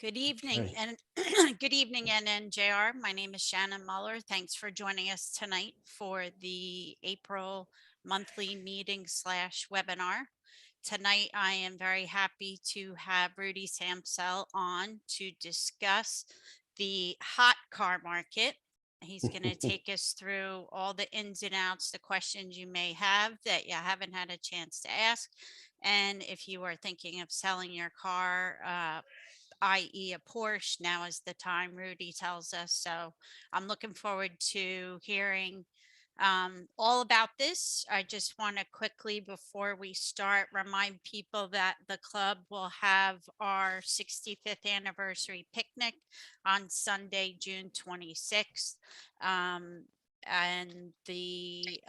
Good evening, Hey. and good evening, NNJR. My name is Shannon Muller. Thanks for joining us tonight for the April monthly meeting / webinar. Tonight, I am very happy to have Rudy Samsel on to discuss the hot car market. He's going to take us through all the ins and outs, the questions you may have that you haven't had a chance to ask. And if you are thinking of selling your car, i.e. a Porsche, now is the time, Rudy tells us. So I'm looking forward to hearing all about this. I just want to quickly, before we start, remind people that the club will have our 65th anniversary picnic on Sunday, June 26th. And the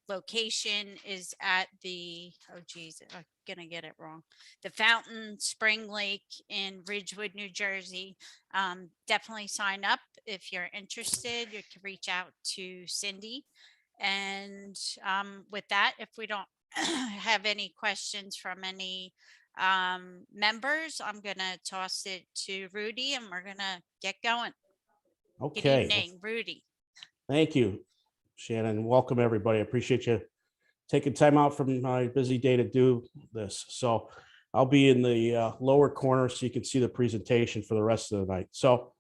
location is at the, oh geez, I'm gonna get it wrong, the Fountain Spring Lake in Ridgewood, New Jersey. Definitely sign up if you're interested. You can reach out to Cindy. And with that, if we don't have any questions from any members, I'm gonna toss it to Rudy and we're gonna get going. Good Okay. evening, Rudy. Thank you, Shannon. Welcome, everybody. I appreciate you taking time out from my busy day to do this. So I'll be in the lower corner so you can see the presentation for the rest of the night. So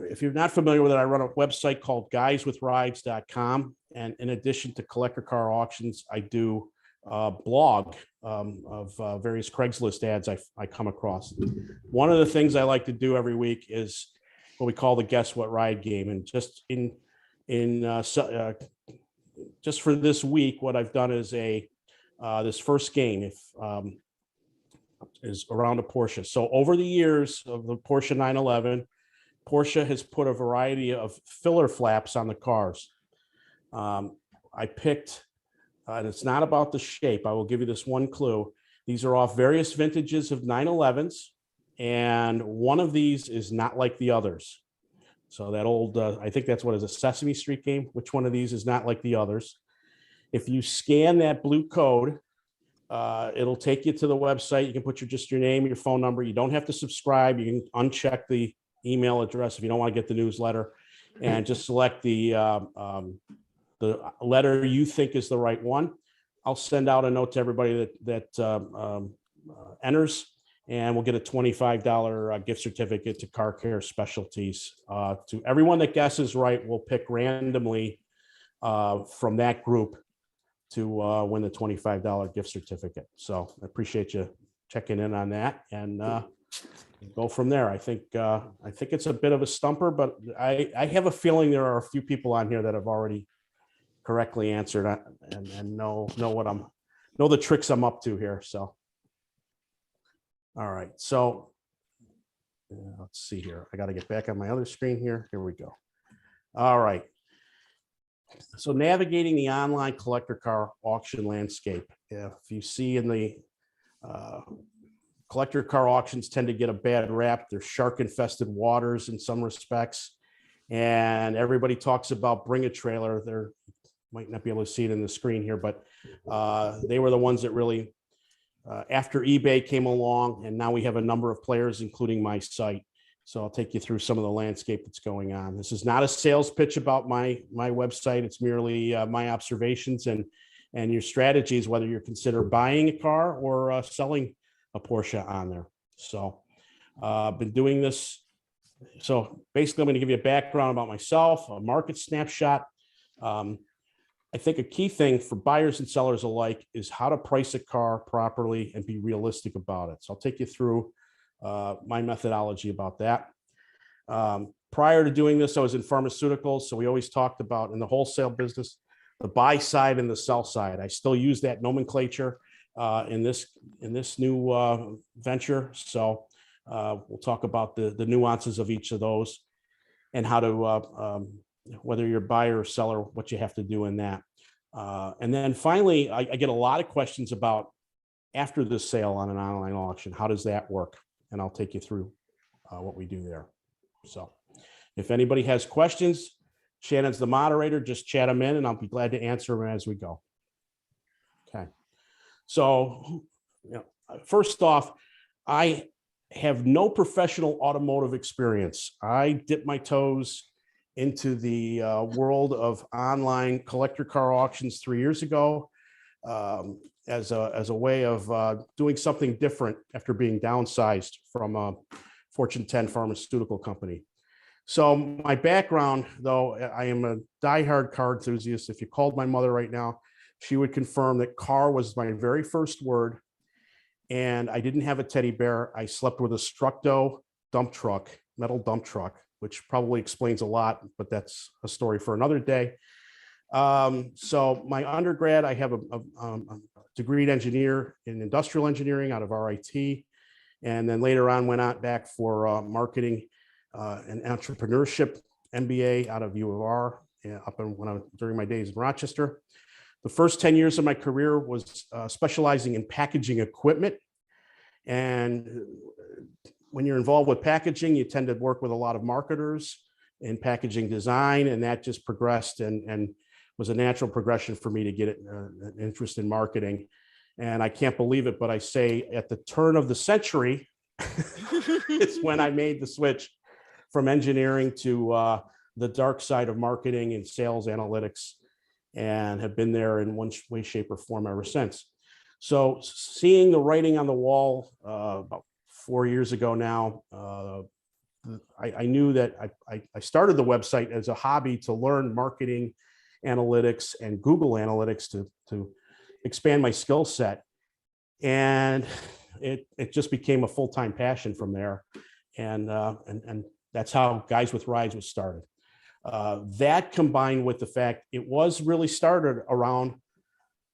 if you're not familiar with it, I run a website called guyswithrides.com. And in addition to collector car auctions, I do blog of various Craigslist ads I come across. One of the things I like to do every week is what we call the Guess What Ride game. And just just for this week, what I've done is this first game is around a Porsche. So over the years of the Porsche 911, Porsche has put a variety of filler flaps on the cars. I picked, and it's not about the shape. I will give you this one clue. These are off various vintages of 911s. And one of these is not like the others. So that old, I think that's what is a Sesame Street game. Which one of these is not like the others? If you scan that blue code, it'll take you to the website. You can put just your name, your phone number. You don't have to subscribe. You can uncheck the email address if you don't want to get the newsletter, and just select the letter you think is the right one. I'll send out a note to everybody that enters. And we'll get a $25 gift certificate to Car Care Specialties. To everyone that guesses right, we'll pick randomly from that group to win the $25 gift certificate. So I appreciate you checking in on that, and go from there. I think it's a bit of a stumper, but I have a feeling there are a few people on here that have already correctly answered and know the tricks I'm up to here. So. All right, so let's see here. I got to get back on my other screen here. Here we go. All right. So navigating the online collector car auction landscape. If you see in the collector car auctions tend to get a bad rap. They're shark infested waters in some respects. And everybody talks about Bring a Trailer. There might not be able to see it in the screen here, but they were the ones that really after eBay came along, and now we have a number of players, including my site. So I'll take you through some of the landscape that's going on. This is not a sales pitch about my website. It's merely my observations and your strategies, whether you're consider buying a car or selling a Porsche on there. So I've been doing this. So basically, I'm going to give you a background about myself, a market snapshot. I think a key thing for buyers and sellers alike is how to price a car properly and be realistic about it. So I'll take you through my methodology about that. Prior to doing this, I was in pharmaceuticals. So we always talked about in the wholesale business, the buy side and the sell side. I still use that nomenclature in this new venture. So we'll talk about the nuances of each of those and how to whether you're a buyer or seller, what you have to do in that. And then finally, I get a lot of questions about after the sale on an online auction, how does that work? And I'll take you through what we do there. So if anybody has questions, Shannon's the moderator, just chat them in and I'll be glad to answer them as we go. Okay. So First off, I have no professional automotive experience. I dipped my toes into the world of online collector car auctions 3 years ago, as a way of doing something different after being downsized from a Fortune 10 pharmaceutical company. So my background, though, I am a diehard car enthusiast. If you called my mother right now, she would confirm that car was my very first word. And I didn't have a teddy bear. I slept with a Structo dump truck, metal dump truck, which probably explains a lot, but that's a story for another day. So my undergrad, I have a degreed engineer in industrial engineering out of RIT. And then later on went out back for marketing and entrepreneurship MBA out of U of R during my days in Rochester. The first 10 years of my career was specializing in packaging equipment. And when you're involved with packaging, you tend to work with a lot of marketers in packaging design, and that just progressed and was a natural progression for me to get an interest in marketing. And I can't believe it, but I say at the turn of the century, it's when I made the switch from engineering to the dark side of marketing and sales analytics, and have been there in one way, shape, or form ever since. So seeing the writing on the wall about 4 years ago now, I knew that I started the website as a hobby to learn marketing analytics and Google Analytics to expand my skill set. And it just became a full-time passion from there. And that's how Guys with Rides was started. That combined with the fact it was really started around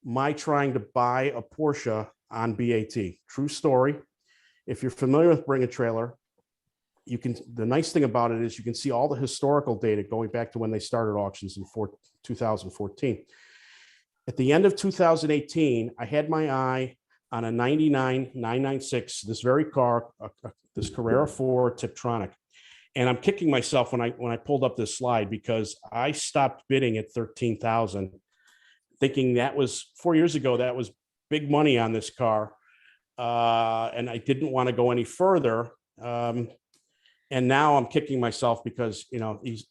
my trying to buy a Porsche on BAT. True story. If you're familiar with Bring a Trailer, the nice thing about it is you can see all the historical data going back to when they started auctions in 2014. At the end of 2018, I had my eye on a 99 996, this very car, this Carrera 4 Tiptronic. And I'm kicking myself when I pulled up this slide, because I stopped bidding at 13,000, thinking that was 4 years ago, that was big money on this car. And I didn't want to go any further. And now I'm kicking myself because,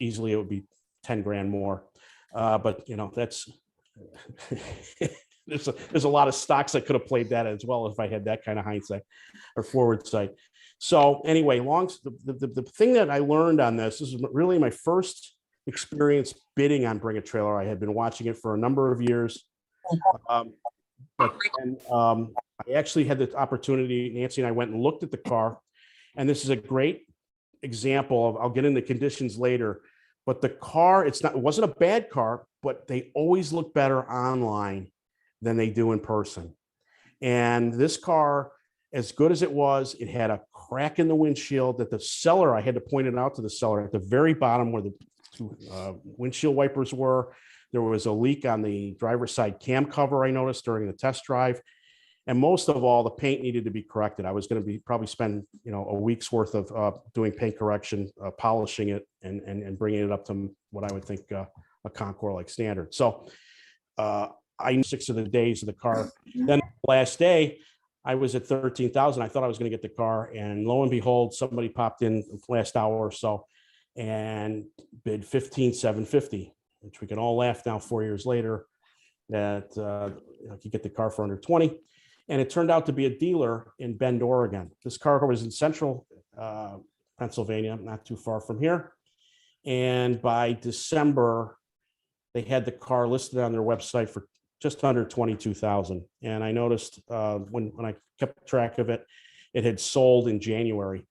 easily it would be 10 grand more. But that's, there's a lot of stocks I could have played that as well if I had that kind of hindsight or forward sight. So anyway, the thing that I learned on this is really my first experience bidding on Bring a Trailer. I had been watching it for a number of years. But I actually had the opportunity, Nancy and I went and looked at the car. And this is a great example of, I'll get into conditions later, but the car, it wasn't a bad car, but they always look better online than they do in person. And this car, as good as it was, it had a crack in the windshield that the seller, I had to point it out to the seller at the very bottom where the two windshield wipers were. There was a leak on the driver's side cam cover, I noticed during the test drive. And most of all, the paint needed to be corrected. I was going to probably spend a week's worth of doing paint correction, polishing it, and bringing it up to what I would think a Concours-like standard. So I knew 6 of the days of the car. Then the last day, I was at 13,000. I thought I was going to get the car, and lo and behold, somebody popped in the last hour or so and bid 15,750, which we can all laugh now 4 years later that you get the car for under 20. And it turned out to be a dealer in Bend, Oregon. This car was in central Pennsylvania, not too far from here. And by December, they had the car listed on their website for just under 22,000. And I noticed when I kept track of it, it had sold in January.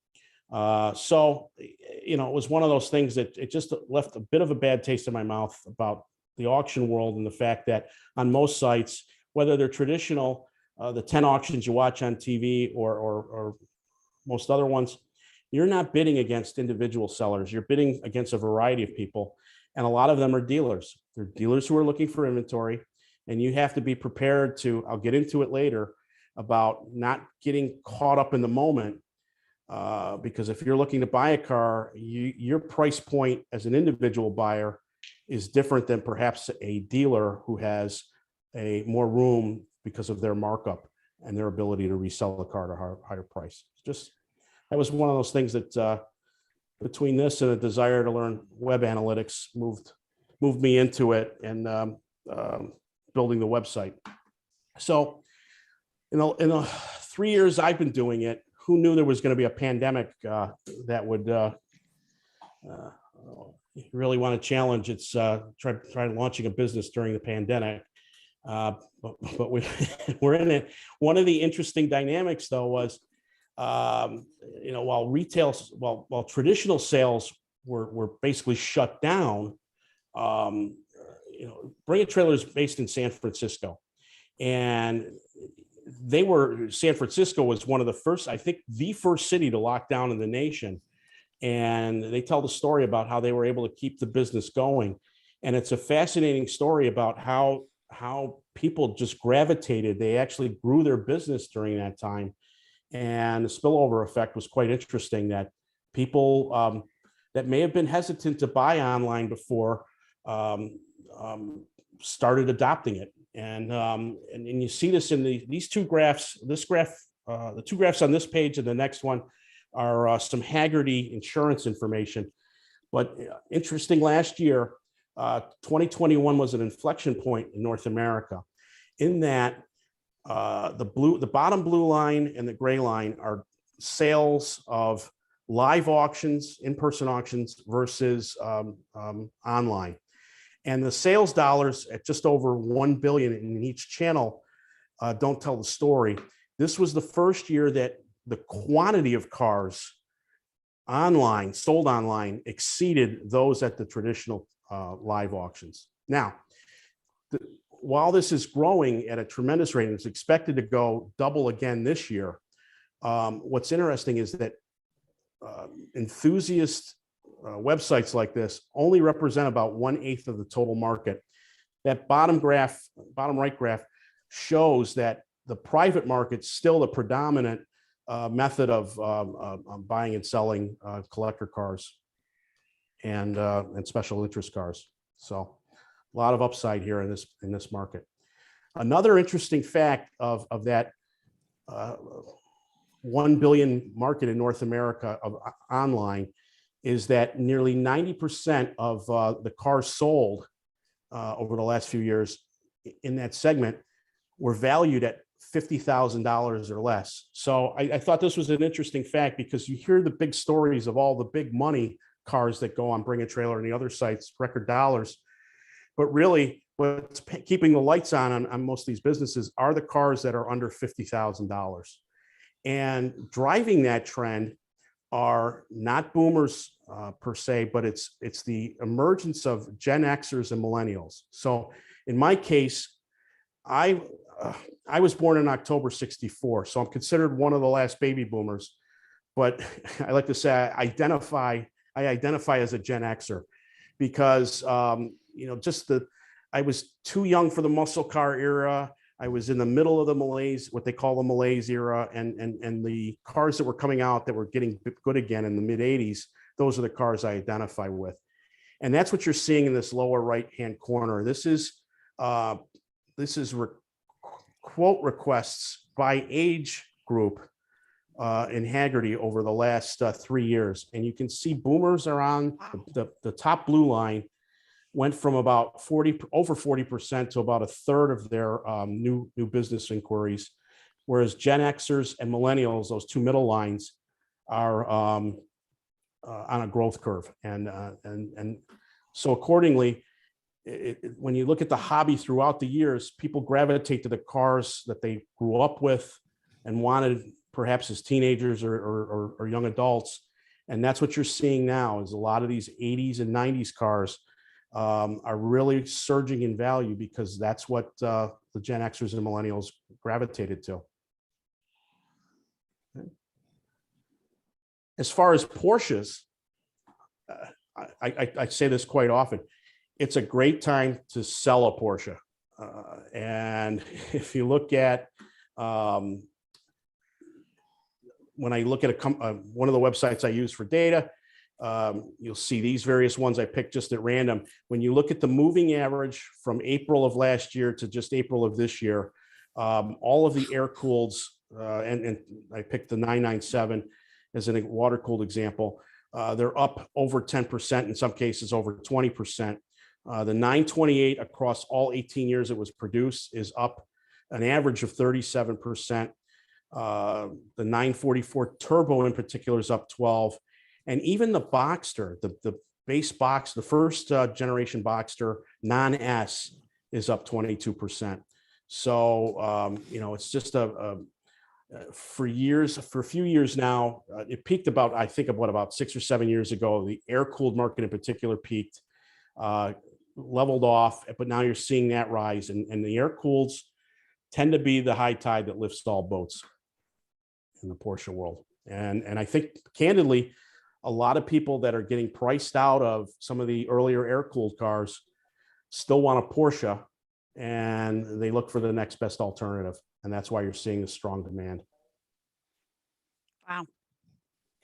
So, it was one of those things that it just left a bit of a bad taste in my mouth about the auction world, and the fact that on most sites, whether they're traditional, the 10 auctions you watch on TV or most other ones, you're not bidding against individual sellers. You're bidding against a variety of people. And a lot of them are dealers. They're dealers who are looking for inventory. And you have to be prepared to, I'll get into it later, about not getting caught up in the moment. Because if you're looking to buy a car, your price point as an individual buyer is different than perhaps a dealer who has a more room because of their markup. and their ability to resell the car at a higher price. Just that was one of those things that between this and a desire to learn web analytics moved me into it, and building the website. So in the 3 years I've been doing it, who knew there was going to be a pandemic that would really want to challenge its try launching a business during the pandemic. But we're in it. One of the interesting dynamics, though, was while traditional sales were basically shut down. Bring a Trailer is based in San Francisco, and San Francisco was one of the first, I think, the first city to lock down in the nation. And they tell the story about how they were able to keep the business going. And it's a fascinating story about how people just gravitated. They actually grew their business during that time. And the spillover effect was quite interesting, that people that may have been hesitant to buy online before started adopting it. And you see this in these two graphs. This graph, the two graphs on this page and the next one are some Hagerty insurance information. But interesting, last year, 2021 was an inflection point in North America, in that the bottom blue line and the gray line are sales of live auctions, in-person auctions versus online. And the sales dollars at just over 1 billion in each channel don't tell the story. This was the first year that the quantity of cars sold online, exceeded those at the traditional live auctions. Now, while this is growing at a tremendous rate, and it's expected to go double again this year, what's interesting is that enthusiast websites like this only represent about 1/8 of the total market. That bottom right graph shows that the private market's still the predominant method of buying and selling collector cars and special interest cars. So a lot of upside here in this market. Another interesting fact of that 1 billion market in North America of online is that nearly 90% of the cars sold over the last few years in that segment were valued at $50,000 or less. So I thought this was an interesting fact, because you hear the big stories of all the big money cars that go on Bring a Trailer and the other sites, record dollars. But really, what's keeping the lights on most of these businesses are the cars that are under $50,000. And driving that trend are not boomers per se, but it's the emergence of Gen Xers and millennials. So in my case, I was born in October '64, so I'm considered one of the last baby boomers. But I like to say I identify as a Gen Xer, because I was too young for the muscle car era. I was in the middle of the malaise, what they call the malaise era, and the cars that were coming out that were getting good again in the mid '80s. Those are the cars I identify with, and that's what you're seeing in this lower right-hand corner. This is quote requests by age group in Hagerty over the last 3 years, and you can see boomers are on the top blue line. Went from about over 40% to about a third of their new business inquiries, whereas Gen Xers and millennials, those two middle lines, are on a growth curve, and so accordingly, when you look at the hobby throughout the years, people gravitate to the cars that they grew up with and wanted, perhaps as teenagers or young adults, and that's what you're seeing now. Is a lot of these '80s and '90s cars are really surging in value, because that's what the Gen Xers and millennials gravitated to. As far as Porsches, I say this quite often, it's a great time to sell a Porsche. And if you look at, when I look at one of the websites I use for data, you'll see these various ones I picked just at random. When you look at the moving average from April of last year to just April of this year, All of the air-cooleds, and I picked the 997 as a water-cooled example. They're up over 10%, in some cases over 20%. The 928 across all 18 years it was produced is up an average of 37%. The 944 Turbo in particular is up 12. And even the Boxster, the base box, the first generation Boxster non-S is up 22%. So, it's just for a few years now, it peaked about, I think about 6 or 7 years ago. The air-cooled market in particular peaked, leveled off, but now you're seeing that rise. And the air-cooleds tend to be the high tide that lifts all boats in the Porsche world. And I think, candidly, a lot of people that are getting priced out of some of the earlier air-cooled cars still want a Porsche, and they look for the next best alternative. And that's why you're seeing the strong demand. Wow.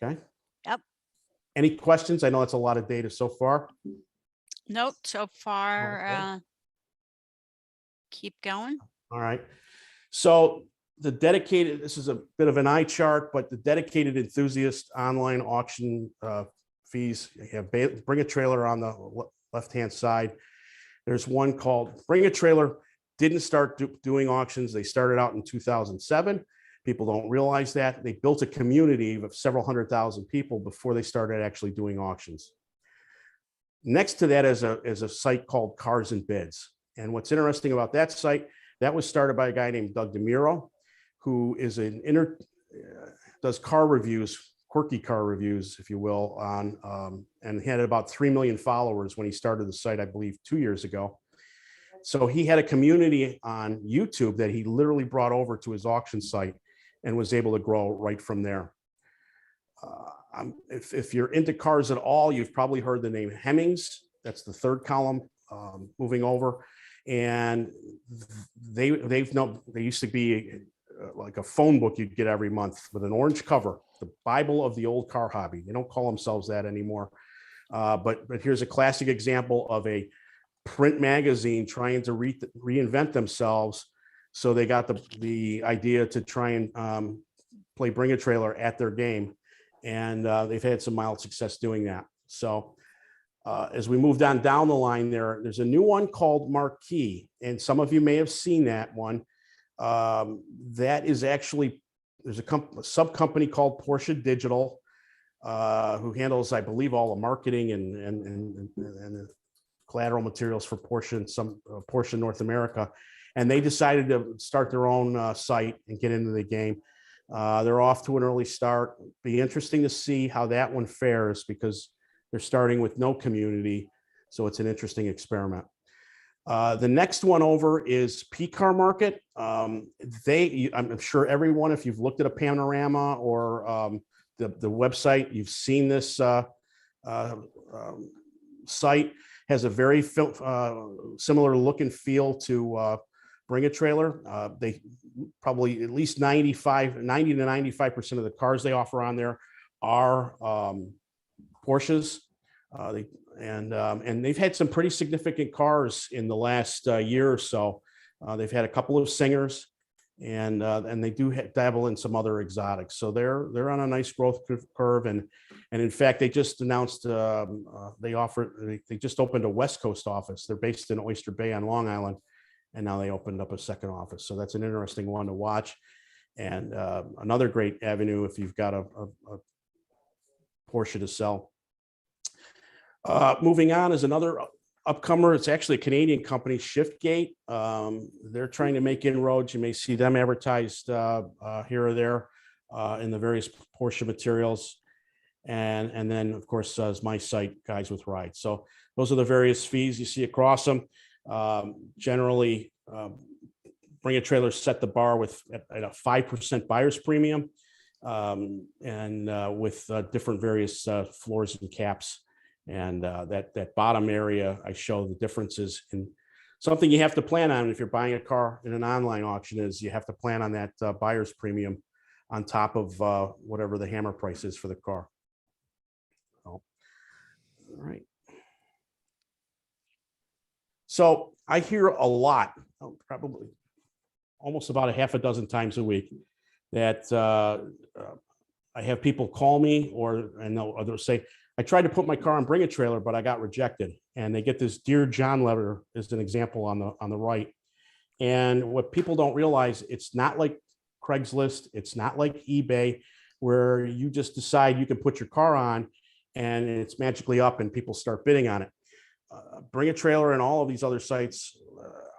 Okay. Yep. Any questions? I know that's a lot of data so far. Nope. So far, Okay. keep going. All right. So this is a bit of an eye chart, but the dedicated enthusiast online auction fees, you have Bring a Trailer on the left-hand side. There's one called Bring a Trailer. Didn't start doing auctions. They started out in 2007. People don't realize that. They built a community of several 100,000 people before they started actually doing auctions. Next to that is a site called Cars and Bids. And what's interesting about that site, that was started by a guy named Doug DeMuro, who is does car reviews, quirky car reviews, if you will, and he had about 3 million followers when he started the site, I believe, 2 years ago. So he had a community on YouTube that he literally brought over to his auction site and was able to grow right from there. If you're into cars at all, you've probably heard the name Hemmings. That's the third column, moving over. And they used to be like a phone book you'd get every month with an orange cover, the Bible of the old car hobby. They don't call themselves that anymore. But here's a classic example of a print magazine trying to reinvent themselves. So they got the idea to try and play Bring a Trailer at their game. And they've had some mild success doing that. So as we moved on down the line there's a new one called Marquee. And some of you may have seen that one. That is actually, there's a sub company called Porsche Digital, who handles, I believe, all the marketing and collateral materials for Porsche and some Porsche North America. And they decided to start their own site and get into the game. They're off to an early start. Be interesting to see how that one fares, because they're starting with no community. So it's an interesting experiment. The next one over is P-Car Market. I'm sure everyone, if you've looked at a panorama or the website, you've seen this site. Has a very similar look and feel to Bring a Trailer. They probably at least 90 to 95% of the cars they offer on there are Porsches. And they've had some pretty significant cars in the last year or so. They've had a couple of Singers, and they do dabble in some other exotics. So they're on a nice growth curve. And in fact, they just announced they just opened a West Coast office. They're based in Oyster Bay on Long Island, and now they opened up a second office. So that's an interesting one to watch. And another great avenue if you've got a Porsche to sell. Moving on is another upcomer. It's actually a Canadian company, Shiftgate. They're trying to make inroads. You may see them advertised here or there in the various Porsche materials. And then, of course, is my site, Guys with Rides. So those are the various fees you see across them. Generally, Bring a Trailer set the bar at a 5% buyer's premium, and with different various floors and caps. And that bottom area, I show the differences in something you have to plan on if you're buying a car in an online auction, is you have to plan on that buyer's premium on top of whatever the hammer price is for the car. So, all right. So I hear a lot, probably almost about a half a dozen times a week that I have people call me and they'll say, I tried to put my car on Bring a Trailer, but I got rejected. And they get this Dear John letter as an example on the right. And what people don't realize, it's not like Craigslist, it's not like eBay, where you just decide you can put your car on and it's magically up and people start bidding on it. Bring a Trailer and all of these other sites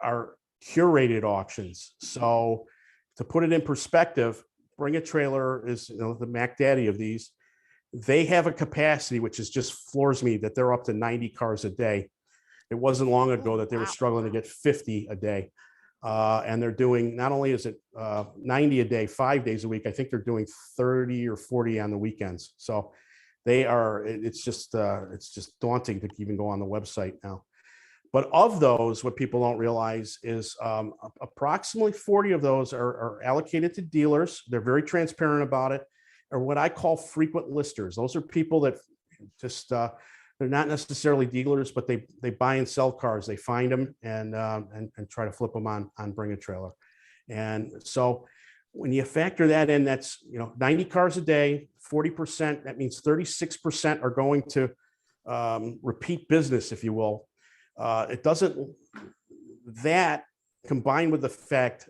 are curated auctions. So to put it in perspective, Bring a Trailer is, the Mac Daddy of these. They have a capacity, which is just floors me, that they're up to 90 cars a day. It wasn't long ago that they were struggling to get 50 a day. And they're doing, not only is it 90 a day, 5 days a week, I think they're doing 30 or 40 on the weekends. So it's just daunting to even go on the website now. But of those, what people don't realize is approximately 40 of those are allocated to dealers. They're very transparent about it, or what I call frequent listers. Those are people that just, they're not necessarily dealers, but they buy and sell cars. They find them and try to flip them on Bring a Trailer. And so when you factor that in, that's 90 cars a day, 40%. That means 36% are going to repeat business, if you will. It doesn't, that combined with the fact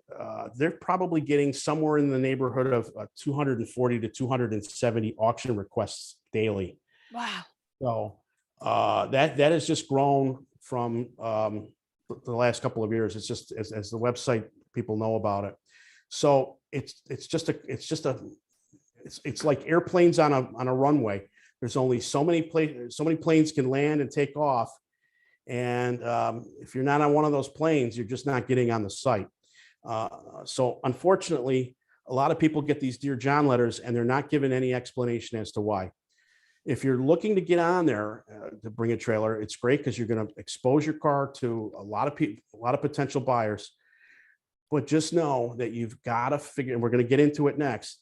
they're probably getting somewhere in the neighborhood of 240 to 270 auction requests daily. Wow. So that has just grown from the last couple of years. It's just as the website people know about it. So it's like airplanes on a runway. There's only so many planes can land and take off. And if you're not on one of those planes, you're just not getting on the site. So unfortunately, a lot of people get these Dear John letters and they're not given any explanation as to why. If you're looking to get on there to Bring a Trailer, it's great because you're going to expose your car to a lot of people, a lot of potential buyers. But just know that you've got to figure, and we're going to get into it next.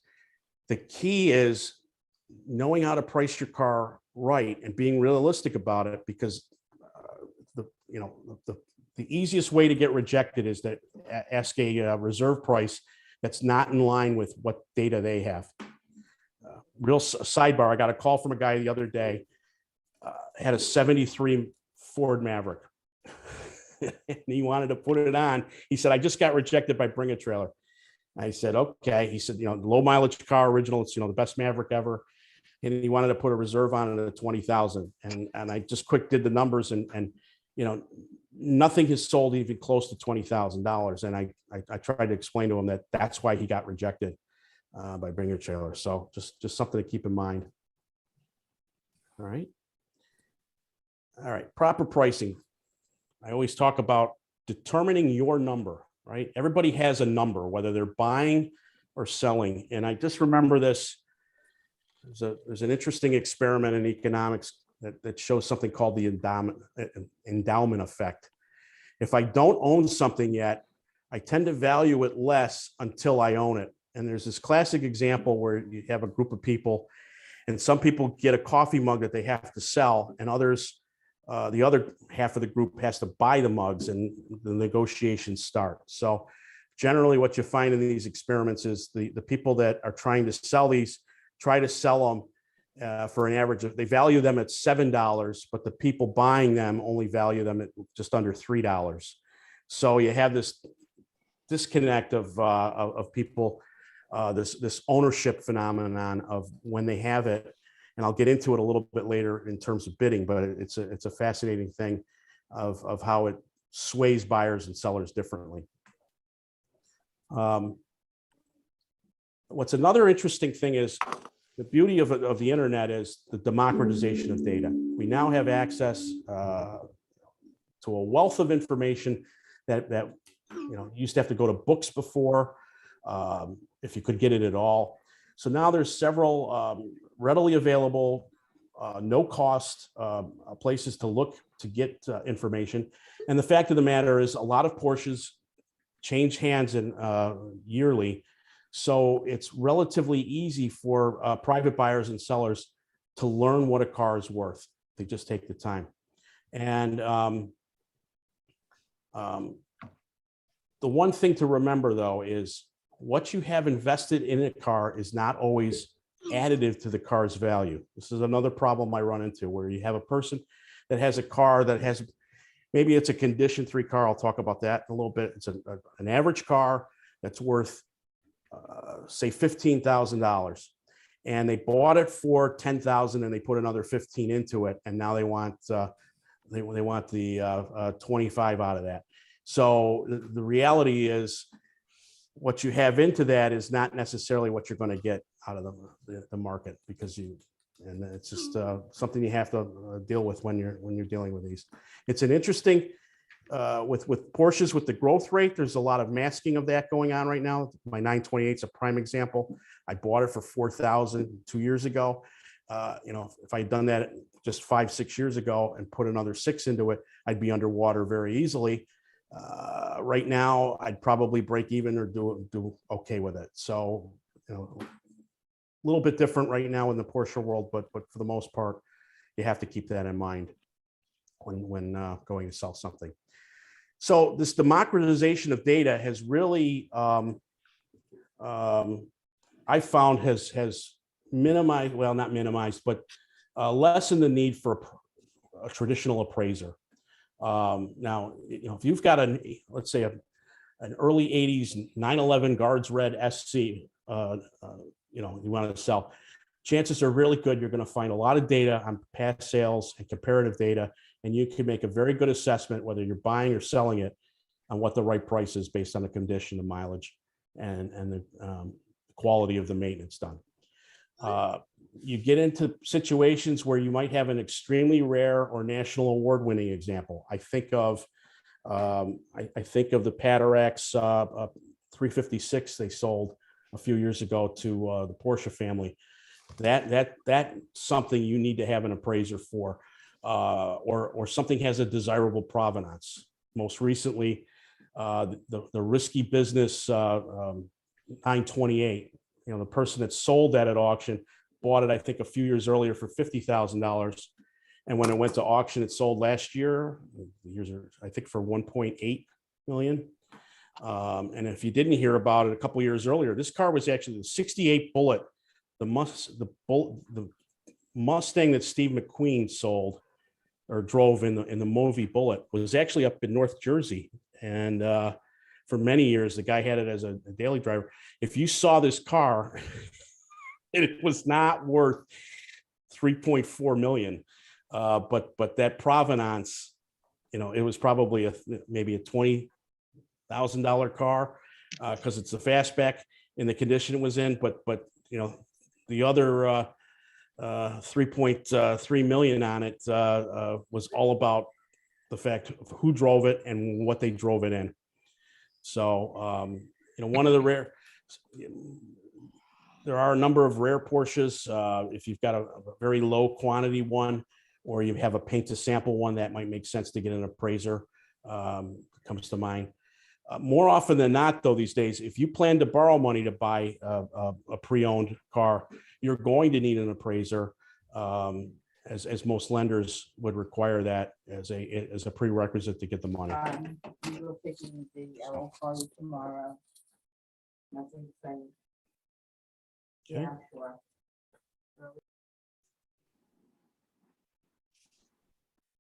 The key is knowing how to price your car right and being realistic about it, because the easiest way to get rejected is to ask a reserve price that's not in line with what data they have. Real sidebar, I got a call from a guy the other day, had a 73 Ford Maverick. And he wanted to put it on. He said, I just got rejected by Bring a Trailer. I said, okay. He said, low mileage car, original, it's, the best Maverick ever. And he wanted to put a reserve on it at 20,000. And I just quick did the numbers and nothing has sold even close to $20,000. And I tried to explain to him that that's why he got rejected by Bring a Trailer. So just something to keep in mind. All right. All right. Proper pricing. I always talk about determining your number, right? Everybody has a number, whether they're buying or selling. And I just remember this. There's an interesting experiment in economics that shows something called the endowment effect. If I don't own something yet, I tend to value it less until I own it. And there's this classic example where you have a group of people and some people get a coffee mug that they have to sell, and others, the other half of the group has to buy the mugs, and the negotiations start. So generally what you find in these experiments is the people that are trying to sell these try to sell them for an average of, they value them at $7, but the people buying them only value them at just under $3. So you have this disconnect of people, this ownership phenomenon of when they have it. And I'll get into it a little bit later in terms of bidding, but it's a fascinating thing of how it sways buyers and sellers differently. What's another interesting thing is the beauty of the internet is the democratization of data. We now have access to a wealth of information that you used to have to go to books before, if you could get it at all. So now there's several readily available, no cost places to look to get information. And the fact of the matter is a lot of Porsches change hands yearly. So it's relatively easy for private buyers and sellers to learn what a car is worth. They just take the time. And the The one thing to remember though is what you have invested in a car is not always additive to the car's value. This is another problem I run into, where you have a person that has a car that has, maybe it's a condition 3 car. I'll talk about that in a little bit. It's an average car that's worth say $15,000, and they bought it for 10,000 and they put another 15 into it, and now they want they want the 25 out of that. So the reality is, what you have into that is not necessarily what you're going to get out of the market, because and it's just something you have to deal with when you're dealing with these. It's an interesting with Porsches, with the growth rate, there's a lot of masking of that going on right now. My 928 is a prime example. I bought it for 4,000 2 years ago. If I'd done that just 5-6 years ago and put another 6 into it, I'd be underwater very easily. Right now, I'd probably break even or do okay with it. So, a little bit different right now in the Porsche world, but for the most part, you have to keep that in mind when going to sell something. So this democratization of data has really, I found has minimized, well, not minimized, but lessened the need for a traditional appraiser. Now, if you've got let's say an early 80s 911 Guards Red SC, you want to sell, chances are really good you're going to find a lot of data on past sales and comparative data, and you can make a very good assessment whether you're buying or selling it on what the right price is based on the condition, the mileage, and the quality of the maintenance done. You get into situations where you might have an extremely rare or national award-winning example. I think of the Paterax 356 they sold a few years ago to the Porsche family. That's something you need to have an appraiser for, or something has a desirable provenance. Most recently, the risky business 928. The person that sold that at auction bought it, I think, a few years earlier for $50,000, and when it went to auction, it sold last year, I think, for 1.8 million. And if you didn't hear about it a couple years earlier, this car was actually the '68 Bullet, the Mustang that Steve McQueen sold or drove in the movie Bullet, was actually up in North Jersey, and for many years the guy had it as a daily driver. If you saw this car, it was not worth 3.4 million, but that provenance, it was probably maybe a $20,000 car, because it's a fastback in the condition it was in. But the other 3.3 million on it was all about the fact of who drove it and what they drove it in. So one of the there are a number of rare Porsches. If you've got a very low quantity one, or you have a paint to sample one, that might make sense to get an appraiser. Comes to mind. More often than not, though, these days, if you plan to borrow money to buy a pre-owned car, you're going to need an appraiser, as most lenders would require that as a prerequisite to get the money. We will pick the will call you tomorrow. Nothing saying. Okay. Yeah, sure.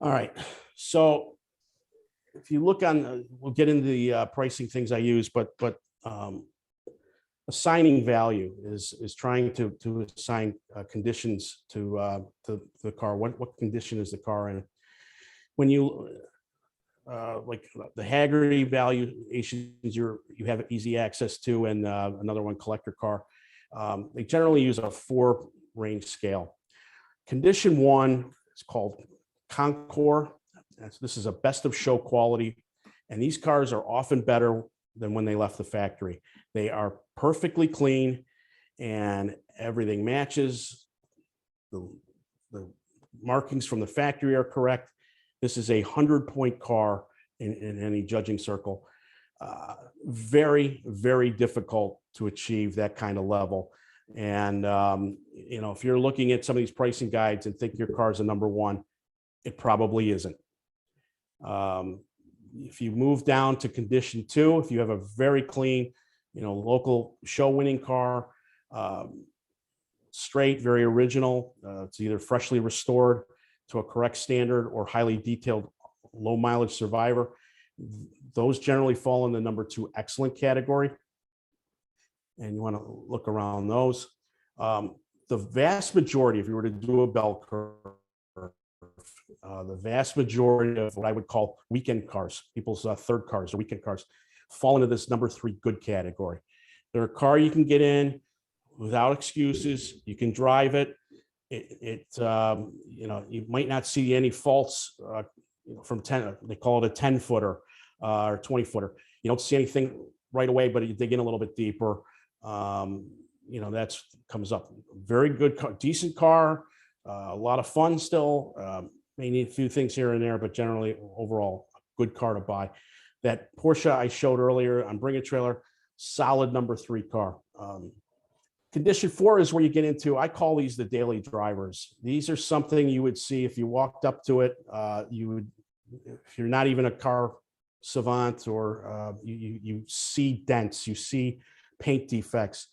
All right. So if you look on, we'll get into the pricing things I use, but assigning value is trying to assign conditions to the car. What condition is the car in? When you like the Hagerty valuations, you have easy access to, and another one, collector car. They generally use a 4-range scale. Condition 1 is called Concours. This is a best of show quality, and these cars are often better than when they left the factory. They are perfectly clean and everything matches. The markings from the factory are correct. This is a 100-point car in any judging circle. Very, very difficult to achieve that kind of level. And, if you're looking at some of these pricing guides and think your car's a number 1, it probably isn't. If you move down to condition 2, if you have a very clean, local show winning car, straight, very original, it's either freshly restored to a correct standard or highly detailed low mileage survivor. Those generally fall in the number 2 excellent category. And you want to look around those. The vast majority, if you were to do a bell curve, the vast majority of what I would call weekend cars, people's third cars or weekend cars, fall into this number 3 good category. They're a car you can get in without excuses. You can drive it. You might not see any faults from 10. They call it a 10-footer or 20-footer. You don't see anything right away, but you dig in a little bit deeper. That's comes up. Very good car, decent car, a lot of fun still. May need a few things here and there, but generally overall good car to buy. That Porsche I showed earlier on Bring a Trailer, solid number 3 car. Condition 4 is where you get into, I call these the daily drivers. These are something you would see if you walked up to it. If you're not even a car savant, or you see dents, you see paint defects.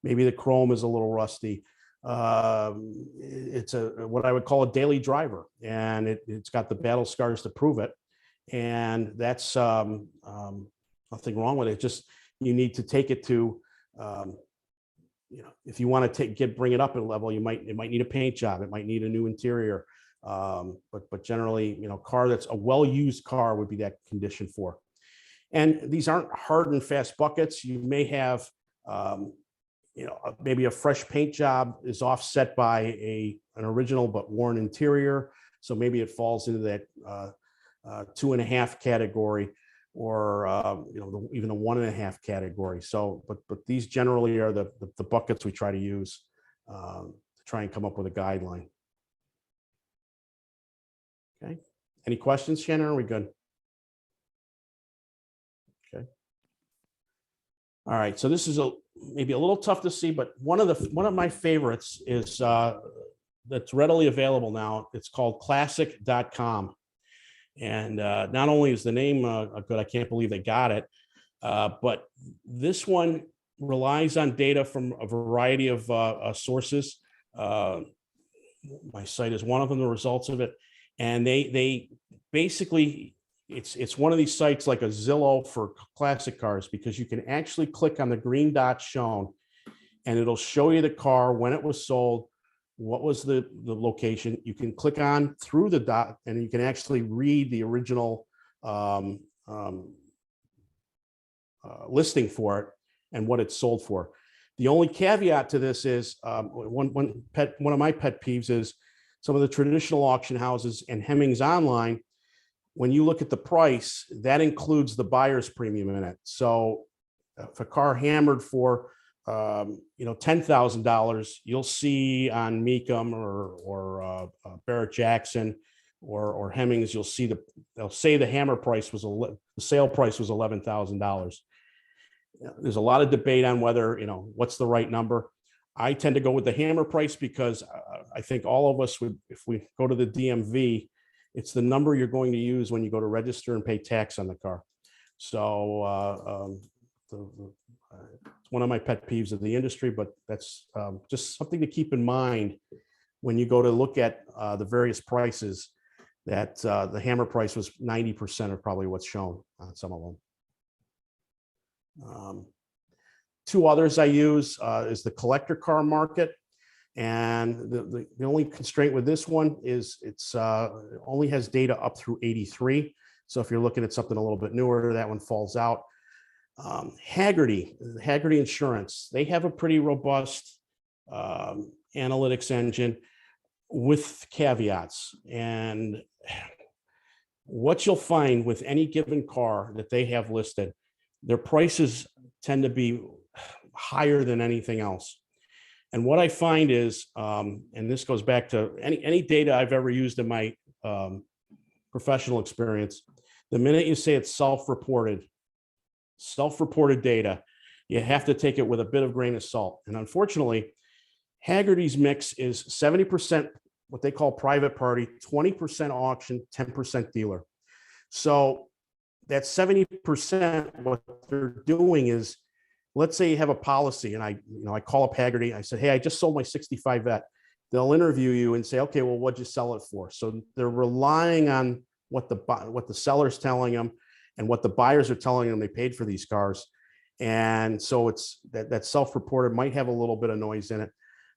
Maybe the chrome is a little rusty. It's what I would call a daily driver, and it's got the battle scars to prove it. And that's nothing wrong with it. Just you need to take it to, if you want to bring it up a level, it might need a paint job. It might need a new interior. But generally, car that's a well-used car would be that condition 4. And these aren't hard and fast buckets. You may have, maybe a fresh paint job is offset by an original but worn interior. So maybe it falls into that 2.5 category, or even a 1.5 category. So, but these generally are the buckets we try to use to try and come up with a guideline. Okay. Any questions, Shannon? Are we good? Okay. All right. So this is maybe a little tough to see, but one of my favorites is that's readily available now. It's called classic.com. And not only is the name good, I can't believe they got it, but this one relies on data from a variety of sources. My site is one of them, the results of it. And they basically, it's one of these sites like a Zillow for classic cars, because you can actually click on the green dot shown and it'll show you the car, when it was sold, what was the location. You can click on through the dot and you can actually read the original listing for it and what it's sold for. The only caveat to this is one of my pet peeves is some of the traditional auction houses and Hemmings Online. When you look at the price, that includes the buyer's premium in it. So if a car hammered for $10,000, you'll see on Mecum or Barrett Jackson or Hemmings, you'll see they'll say the hammer price was the sale price was $11,000. There's a lot of debate on whether what's the right number. I tend to go with the hammer price because I think all of us would, if we go to the DMV, it's the number you're going to use when you go to register and pay tax on the car. So it's one of my pet peeves of the industry, but that's just something to keep in mind when you go to look at the various prices, that the hammer price was 90% of probably what's shown on some of them. Two others I use is the collector car market. And the only constraint with this one is it only has data up through 83. So if you're looking at something a little bit newer, that one falls out. Hagerty Insurance, they have a pretty robust analytics engine with caveats. And what you'll find with any given car that they have listed, their prices tend to be higher than anything else. And what I find is, and this goes back to any data I've ever used in my professional experience, the minute you say it's self-reported data, you have to take it with a bit of grain of salt. And unfortunately, Hagerty's mix is 70% what they call private party, 20% auction, 10% dealer. So that 70%, what they're doing is, let's say you have a policy and I call up Haggerty. I said, hey, I just sold my 65 vet. They'll interview you and say, okay, well, what'd you sell it for? So they're relying on what the seller's telling them and what the buyers are telling them they paid for these cars. And so it's that self-reported might have a little bit of noise in it.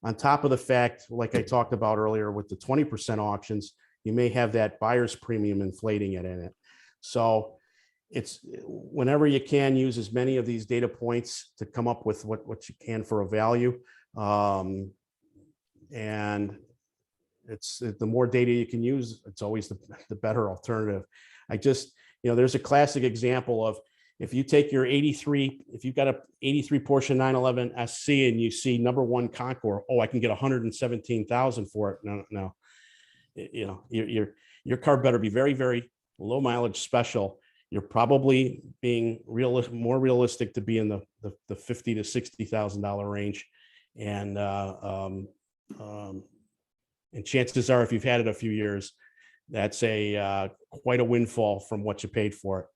On top of the fact, like I talked about earlier with the 20% auctions, you may have that buyer's premium inflating it in it. So it's whenever you can use as many of these data points to come up with what you can for a value. And it's the more data you can use, it's always the better alternative. There's a classic example of if you take your 83, if you've got a 83 Porsche 911 SC and you see number one Concours, oh, I can get 117,000 for it. No, your car better be very, very low mileage special. You're probably being more realistic to be in the $50,000 to $60,000 range. And chances are, if you've had it a few years, that's quite a windfall from what you paid for it.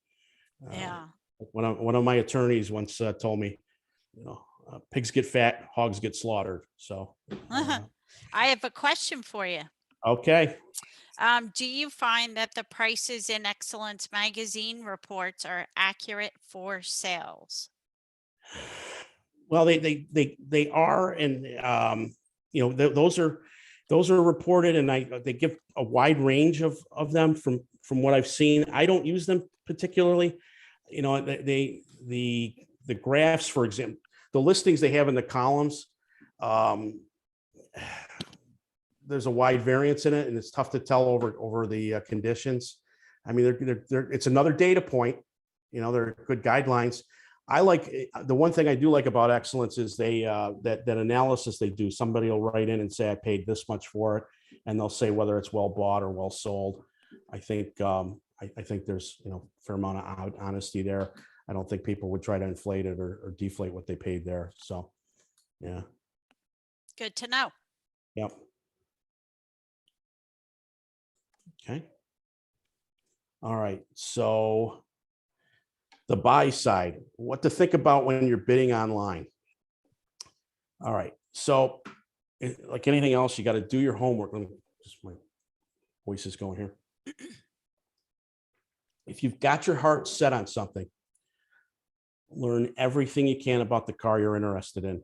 Yeah. One of my attorneys once told me, pigs get fat, hogs get slaughtered. So I have a question for you. okay. Do you find that the prices in Excellence magazine reports are accurate for sales? Well, they are, and those are reported, and they give a wide range of them from what I've seen. I don't use them particularly. The graphs, for example, the listings they have in the columns, there's a wide variance in it, and it's tough to tell over the conditions. I mean, it's another data point. They're good guidelines. I like the one thing I do like about Excellence is they that analysis they do. Somebody will write in and say, I paid this much for it, and they'll say whether it's well bought or well sold. I think I think there's a fair amount of honesty there. I don't think people would try to inflate it or deflate what they paid there. So, yeah. Good to know. Yep. Okay. All right. So the buy side, what to think about when you're bidding online. All right. So like anything else, you got to do your homework. Let me just, my voice is going here. If you've got your heart set on something, learn everything you can about the car you're interested in,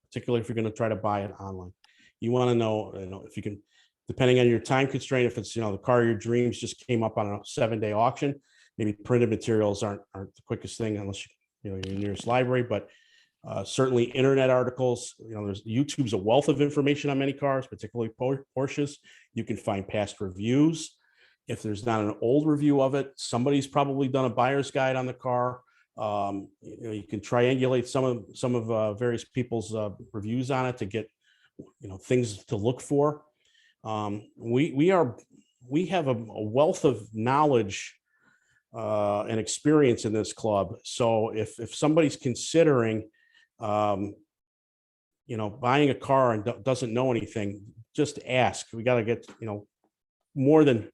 particularly if you're going to try to buy it online. You want to know, if you can, depending on your time constraint, if it's, the car of your dreams just came up on a 7-day auction, maybe printed materials aren't the quickest thing unless your nearest library, but certainly internet articles, there's YouTube's a wealth of information on many cars, particularly Porsches. You can find past reviews. If there's not an old review of it, somebody's probably done a buyer's guide on the car. You can triangulate some of various people's reviews on it to get things to look for. We have a wealth of knowledge and experience in this club. So if somebody's considering buying a car and doesn't know anything, just ask. We got to get more than,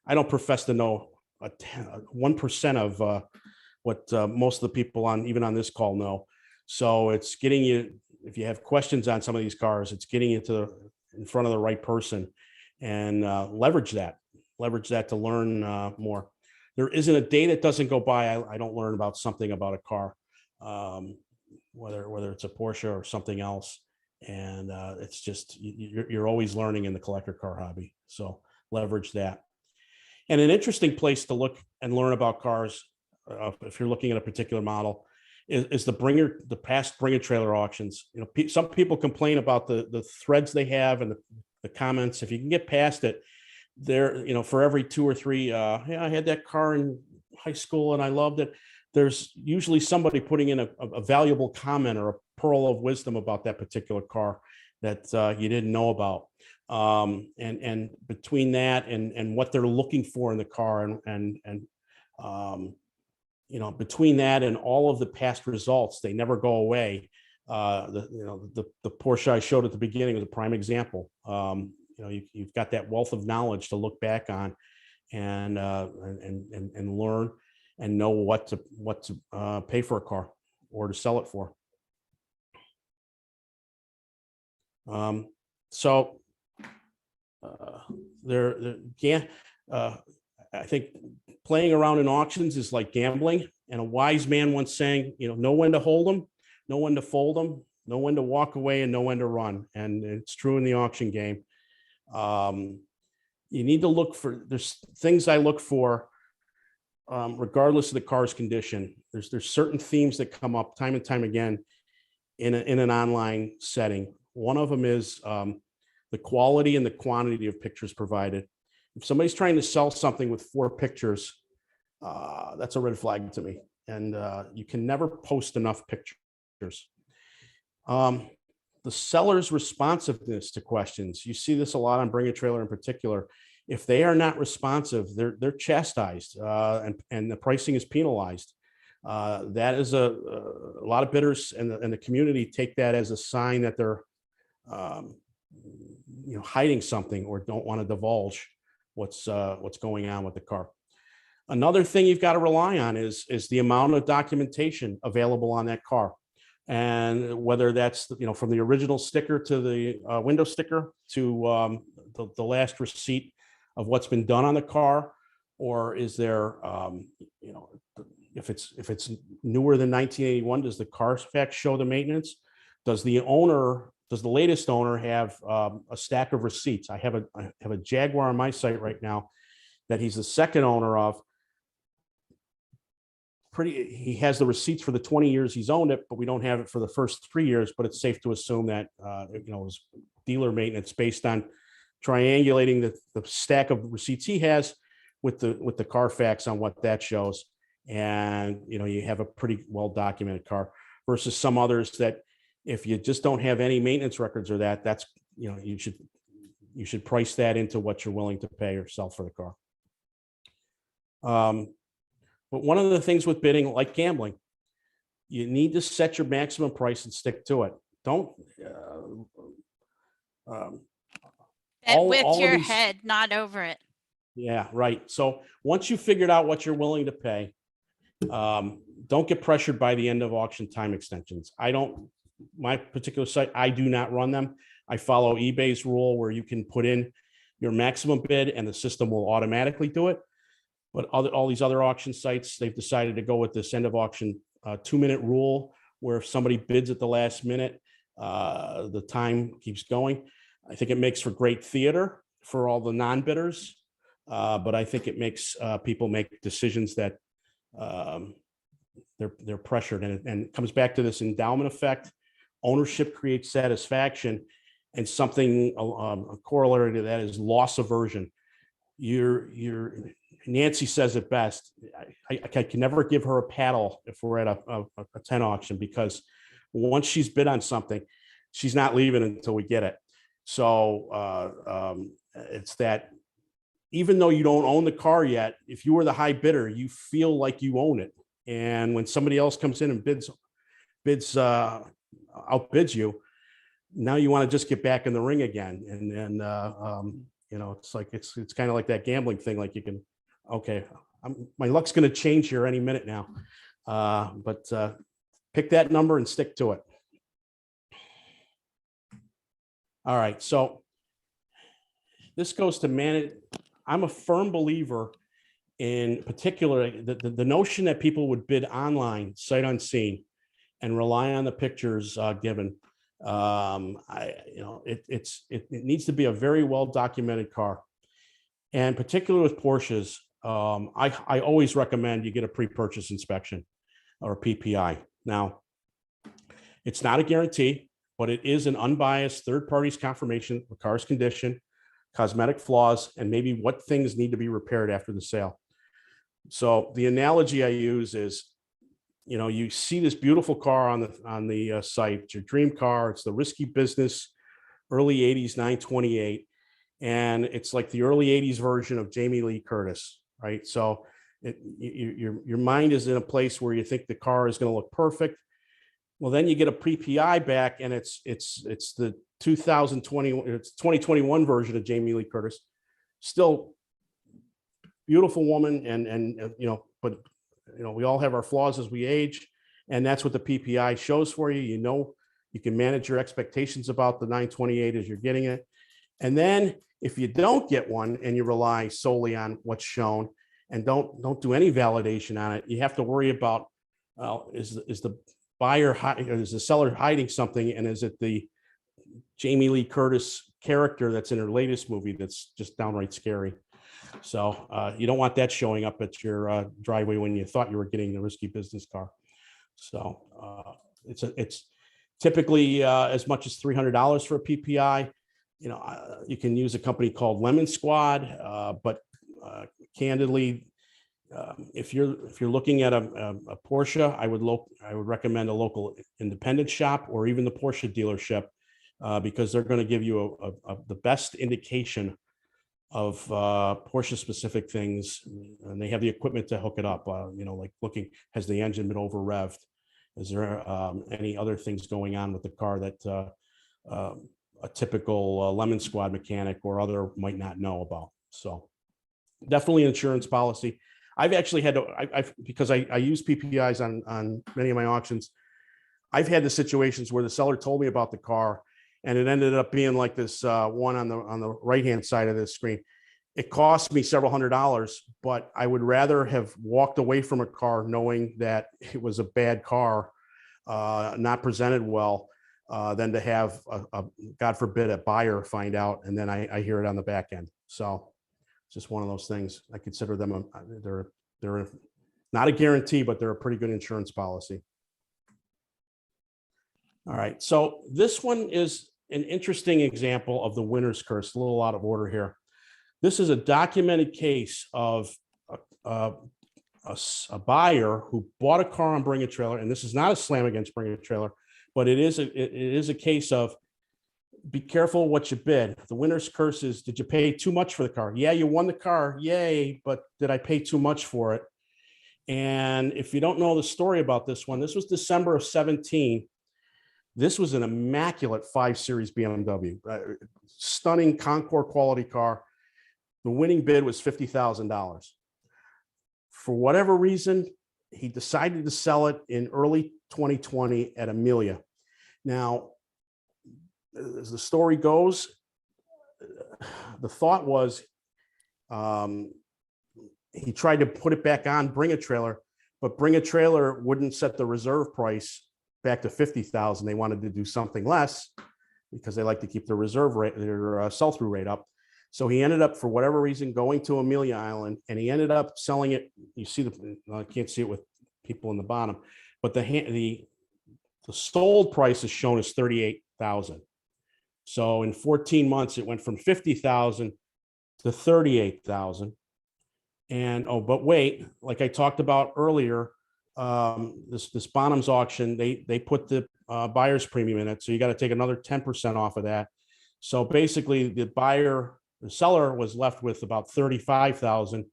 I don't profess to know 1% of what most of the people even on this call know. So it's getting you, if you have questions on some of these cars, it's getting you in front of the right person, and leverage that to learn more. There isn't a day that doesn't go by I don't learn about something about a car, whether it's a Porsche or something else. And it's just, you're always learning in the collector car hobby. So leverage that. And an interesting place to look and learn about cars, if you're looking at a particular model, is the past Bring a Trailer auctions. Some people complain about the threads they have and the comments. If you can get past it, there, for every 2 or 3, yeah, I had that car in high school and I loved it. There's usually somebody putting in a valuable comment or a pearl of wisdom about that particular car that you didn't know about. And between that and what they're looking for in the car, and between that and all of the past results, they never go away. The Porsche I showed at the beginning was a prime example. You've got that wealth of knowledge to look back on and learn. and know what to pay for a car or to sell it for. So yeah, I think playing around in auctions is like gambling. And a wise man once saying, know when to hold them, know when to fold them, know when to walk away, and know when to run. And it's true in the auction game. You need to look for, there's things I look for, regardless of the car's condition. There's certain themes that come up time and time again in an online setting. One of them is the quality and the quantity of pictures provided. If somebody's trying to sell something with 4 pictures, that's a red flag to me. And you can never post enough pictures. The seller's responsiveness to questions. You see this a lot on Bring a Trailer in particular. If they are not responsive, they're chastised, and the pricing is penalized. That is a lot of bidders and the community take that as a sign that they're hiding something or don't want to divulge what's going on with the car. Another thing you've got to rely on is the amount of documentation available on that car. And whether that's, from the original sticker to the window sticker to the last receipt of what's been done on the car, or is there, if it's newer than 1981, does the Carfax show the maintenance? Does the latest owner have a stack of receipts? I have a Jaguar on my site right now that he's the second owner of. He has the receipts for the 20 years he's owned it, but we don't have it for the first 3 years. But it's safe to assume that it was dealer maintenance based on triangulating the stack of receipts he has with the Carfax on what that shows. And you have a pretty well documented car versus some others that if you just don't have any maintenance records or that's you should price that into what you're willing to pay or sell for the car. But one of the things with bidding, like gambling, you need to set your maximum price and stick to it. Don't Bet with all of your these- head, not over it. Yeah, right. So once you figured out what you're willing to pay, don't get pressured by the end of auction time extensions. My particular site, I do not run them. I follow eBay's rule where you can put in your maximum bid and the system will automatically do it. But all these other auction sites, they've decided to go with this end of auction 2-minute rule, where if somebody bids at the last minute, the time keeps going. I think it makes for great theater for all the non-bidders, but I think it makes people make decisions that they're pressured, and it comes back to this endowment effect. Ownership creates satisfaction, and something a corollary to that is loss aversion. Nancy says it best. I can never give her a paddle if we're at a 10 auction, because once she's bid on something, she's not leaving until we get it. So it's that even though you don't own the car yet, if you were the high bidder, you feel like you own it. And when somebody else comes in and outbids you, now you want to just get back in the ring again. And it's like it's kind of like that gambling thing. Like you can, okay, my luck's going to change here any minute now. But pick that number and stick to it. All right, so this goes to manage. I'm a firm believer in particular the notion that people would bid online, sight unseen, and rely on the pictures given. It needs to be a very well documented car, and particularly with Porsches, I always recommend you get a pre-purchase inspection or a PPI. Now, it's not a guarantee, but it is an unbiased third party's confirmation of the car's condition, cosmetic flaws, and maybe what things need to be repaired after the sale. So the analogy I use is, you see this beautiful car on the site. It's your dream car. It's the risky business, early 80s 928. And it's like the early 80s version of Jamie Lee Curtis, right? So your mind is in a place where you think the car is going to look perfect. Well, then you get a pre-PI back, and it's the 2021 version of Jamie Lee Curtis. Still beautiful woman, and but we all have our flaws as we age, and that's what the PPI shows for you. You can manage your expectations about the 928 as you're getting it. And then if you don't get one and you rely solely on what's shown and don't do any validation on it, you have to worry about, is the buyer or is the seller hiding something, and is it the Jamie Lee Curtis character that's in her latest movie that's just downright scary? So you don't want that showing up at your driveway when you thought you were getting the risky business car. So it's typically as much as $300 for a PPI. You can use a company called Lemon Squad, but candidly, if you're looking at a Porsche, I would recommend a local independent shop or even the Porsche dealership, because they're going to give you the best indication of Porsche specific things, and they have the equipment to hook it up. Like looking, has the engine been over revved? Is there any other things going on with the car that a typical Lemon Squad mechanic or other might not know about? So definitely an insurance policy. I've actually had to, because I use PPIs on many of my auctions. I've had the situations where the seller told me about the car, and it ended up being like this one on the right-hand side of the screen. It cost me several $100s, but I would rather have walked away from a car knowing that it was a bad car, not presented well, than to have God forbid, a buyer find out and then I hear it on the back end. So it's just one of those things. I consider them they're not a guarantee, but they're a pretty good insurance policy. All right, so this one is an interesting example of the winner's curse. A little out of order here. This is a documented case of a buyer who bought a car on Bring a Trailer, and this is not a slam against Bring a Trailer, but it is a case of be careful what you bid. The winner's curse is, did you pay too much for the car? Yeah, you won the car, yay, but did I pay too much for it? And if you don't know the story about this one, this was December of 17. This was an immaculate 5 Series BMW, stunning Concours quality car. The winning bid was $50,000. For whatever reason, he decided to sell it in early 2020 at Amelia. Now, as the story goes, the thought was he tried to put it back on Bring a Trailer, but Bring a Trailer wouldn't set the reserve price back to $50,000. They wanted to do something less because they like to keep their reserve rate, their sell-through rate up. So he ended up, for whatever reason, going to Amelia Island, and he ended up selling it. You see I can't see it with people in the bottom, but the sold price is shown as $38,000. So in 14 months, it went from $50,000 to $38,000. And but wait, like I talked about earlier, this Bonhams auction, they put the buyer's premium in it, so you got to take another 10% off of that. So basically, the seller was left with about $35,000.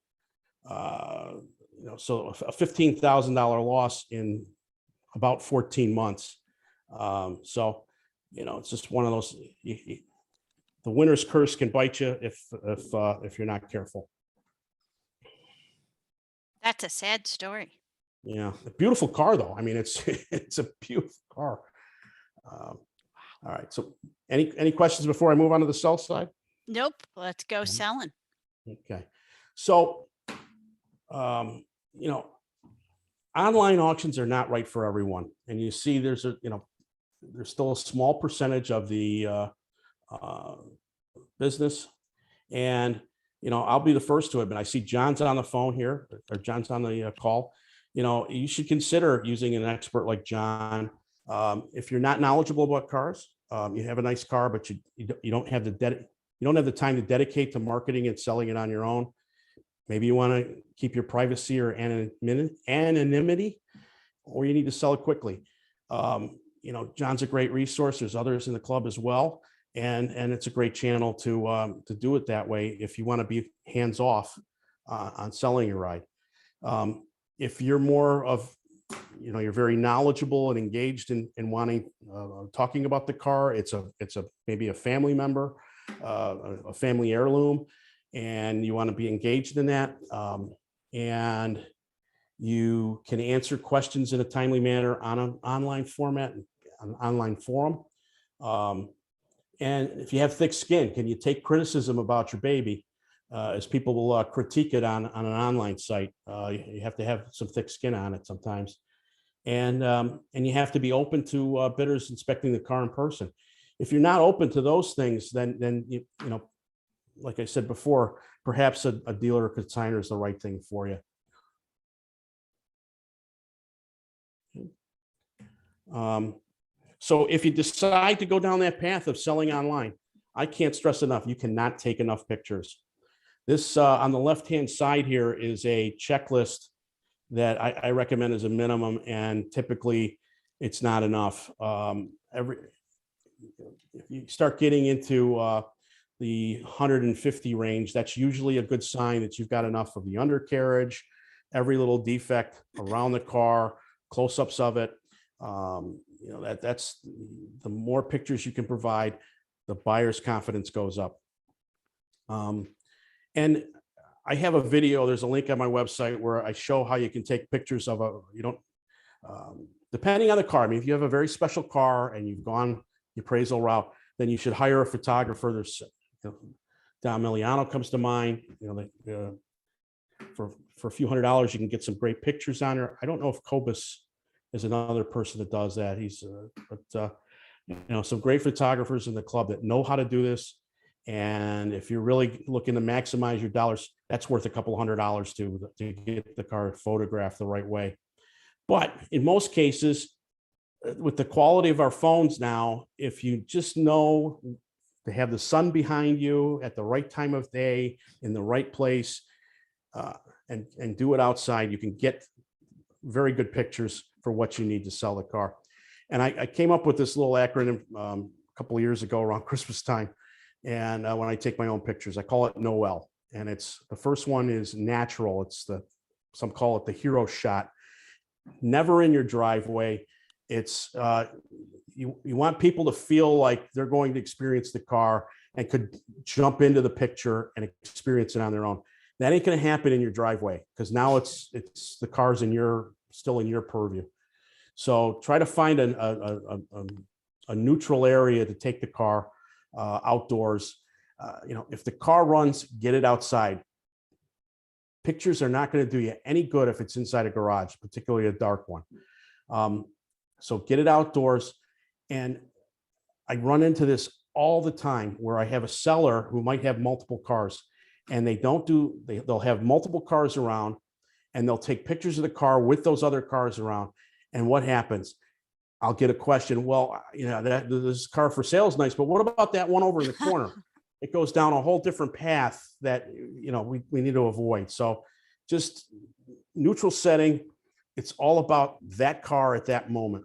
So a $15,000 loss in about 14 months. So it's just one of those. The winner's curse can bite you if you're not careful. That's a sad story. Yeah, a beautiful car though. I mean, it's a beautiful car. All right. So, any questions before I move on to the sell side? Nope. Let's go selling. Okay. So, online auctions are not right for everyone, and you see, there's still a small percentage of the business, and I'll be the first to admit, I see John's on the phone here, or John's on the call. You should consider using an expert like John. If you're not knowledgeable about cars, you have a nice car, but you don't have the time to dedicate to marketing and selling it on your own. Maybe you want to keep your privacy or anonymity, or you need to sell it quickly. John's a great resource. There's others in the club as well. And it's a great channel to do it that way if you want to be hands off on selling your ride. If you're more of, you're very knowledgeable and engaged in wanting talking about the car, it's maybe a family member, a family heirloom, and you want to be engaged in that. And You can answer questions in a timely manner on an online format, an online forum. And if you have thick skin, can you take criticism about your baby? As people will critique it on an online site. You have to have some thick skin on it sometimes. And you have to be open to bidders inspecting the car in person. If you're not open to those things, then you know, like I said before, perhaps a dealer or consignor is the right thing for you. So if you decide to go down that path of selling online, I can't stress enough, you cannot take enough pictures. This on the left-hand side here is a checklist that I recommend as a minimum, and typically it's not enough. If you start getting into the 150 range, that's usually a good sign that you've got enough of the undercarriage, every little defect around the car, close-ups of it. You know, that's the more pictures you can provide, the buyer's confidence goes up. And I have a video, there's a link on my website where I show how you can take pictures of depending on the car. I mean, if you have a very special car and you've gone the appraisal route, then you should hire a photographer. There's Don Miliano comes to mind, for a few $100s, you can get some great pictures on her. I don't know if Cobus is another person that does that. Some great photographers in the club that know how to do this. And if you're really looking to maximize your dollars, that's worth a couple $100s to get the car photographed the right way. But in most cases, with the quality of our phones now, if you just know to have the sun behind you at the right time of day in the right place, and do it outside, you can get very good pictures for what you need to sell the car. And I came up with this little acronym a couple of years ago around Christmas time. And when I take my own pictures, I call it NOEL. And the first one is natural. Some call it the hero shot. Never in your driveway. It's you want people to feel like they're going to experience the car and could jump into the picture and experience it on their own. That ain't going to happen in your driveway, because now it's the car's still in your purview. So try to find a neutral area to take the car outdoors. If the car runs, get it outside. Pictures are not going to do you any good if it's inside a garage, particularly a dark one. So get it outdoors. And I run into this all the time where I have a seller who might have multiple cars, and they'll have multiple cars around, and they'll take pictures of the car with those other cars around. And what happens? I'll get a question. Well, this car for sale is nice, but what about that one over in the corner? It goes down a whole different path that, we need to avoid. So just neutral setting. It's all about that car at that moment.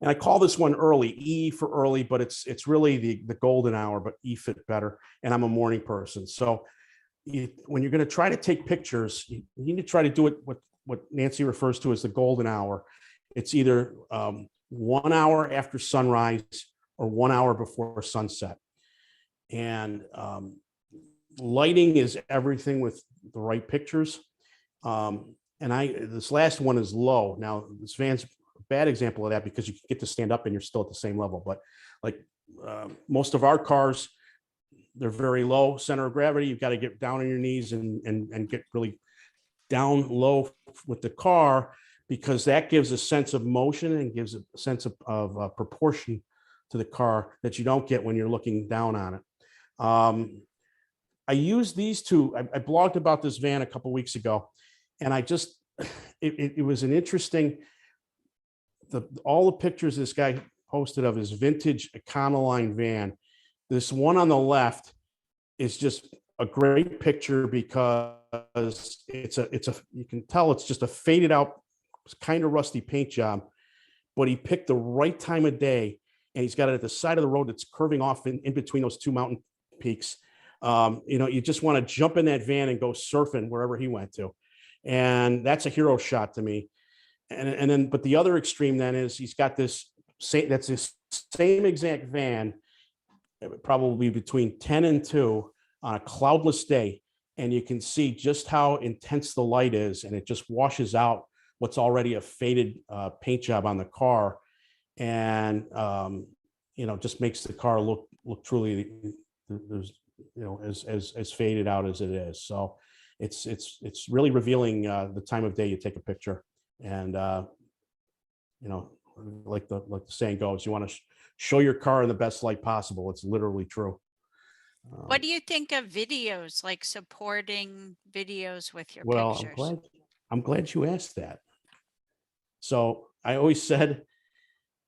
And I call this one early, E for early, but it's really the golden hour, but E fit better. And I'm a morning person. So when you're going to try to take pictures, you need to try to do it what Nancy refers to as the golden hour. It's either 1 hour after sunrise or 1 hour before sunset. And lighting is everything with the right pictures. This last one is low. Now, this van's a bad example of that because you get to stand up and you're still at the same level. But like most of our cars, they're very low center of gravity. You've got to get down on your knees and get really down low with the car, because that gives a sense of motion and gives a sense of proportion to the car that you don't get when you're looking down on it. I use these two. I blogged about this van a couple of weeks ago, and it was an interesting, all the pictures this guy posted of his vintage Econoline van. This one on the left is just a great picture because you can tell it's just a faded out, kind of rusty paint job, but he picked the right time of day, and he's got it at the side of the road that's curving off in between those two mountain peaks. You just want to jump in that van and go surfing wherever he went to. And that's a hero shot to me. And then, but the other extreme then is he's got this same exact van, probably between 10 and 2 on a cloudless day. and you can see just how intense the light is, and it just washes out what's already a faded paint job on the car, and just makes the car look truly, there's as faded out as it is. So it's really revealing the time of day you take a picture, and like the saying goes, you want to show your car in the best light possible. It's literally true. What do you think of videos, like supporting videos with your Well, pictures? I'm glad you asked that. So I always said,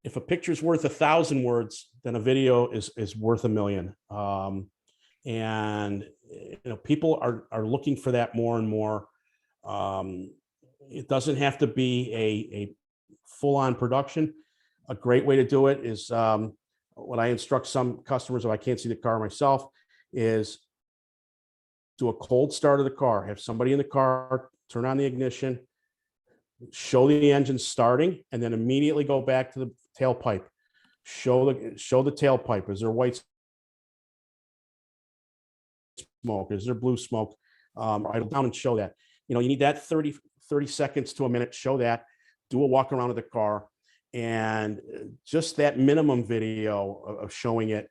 if a picture's worth 1,000 words, then a video is worth 1,000,000. And people are looking for that more and more. It doesn't have to be a full-on production. A great way to do it is what I instruct some customers, if I can't see the car myself, is do a cold start of the car. Have somebody in the car turn on the ignition, show the engine starting, and then immediately go back to the tailpipe. Show the tailpipe. Is there white smoke? Is there blue smoke? Idle down and show that. You need that 30 seconds to a minute. Show that. Do a walk around of the car, and just that minimum video of showing it.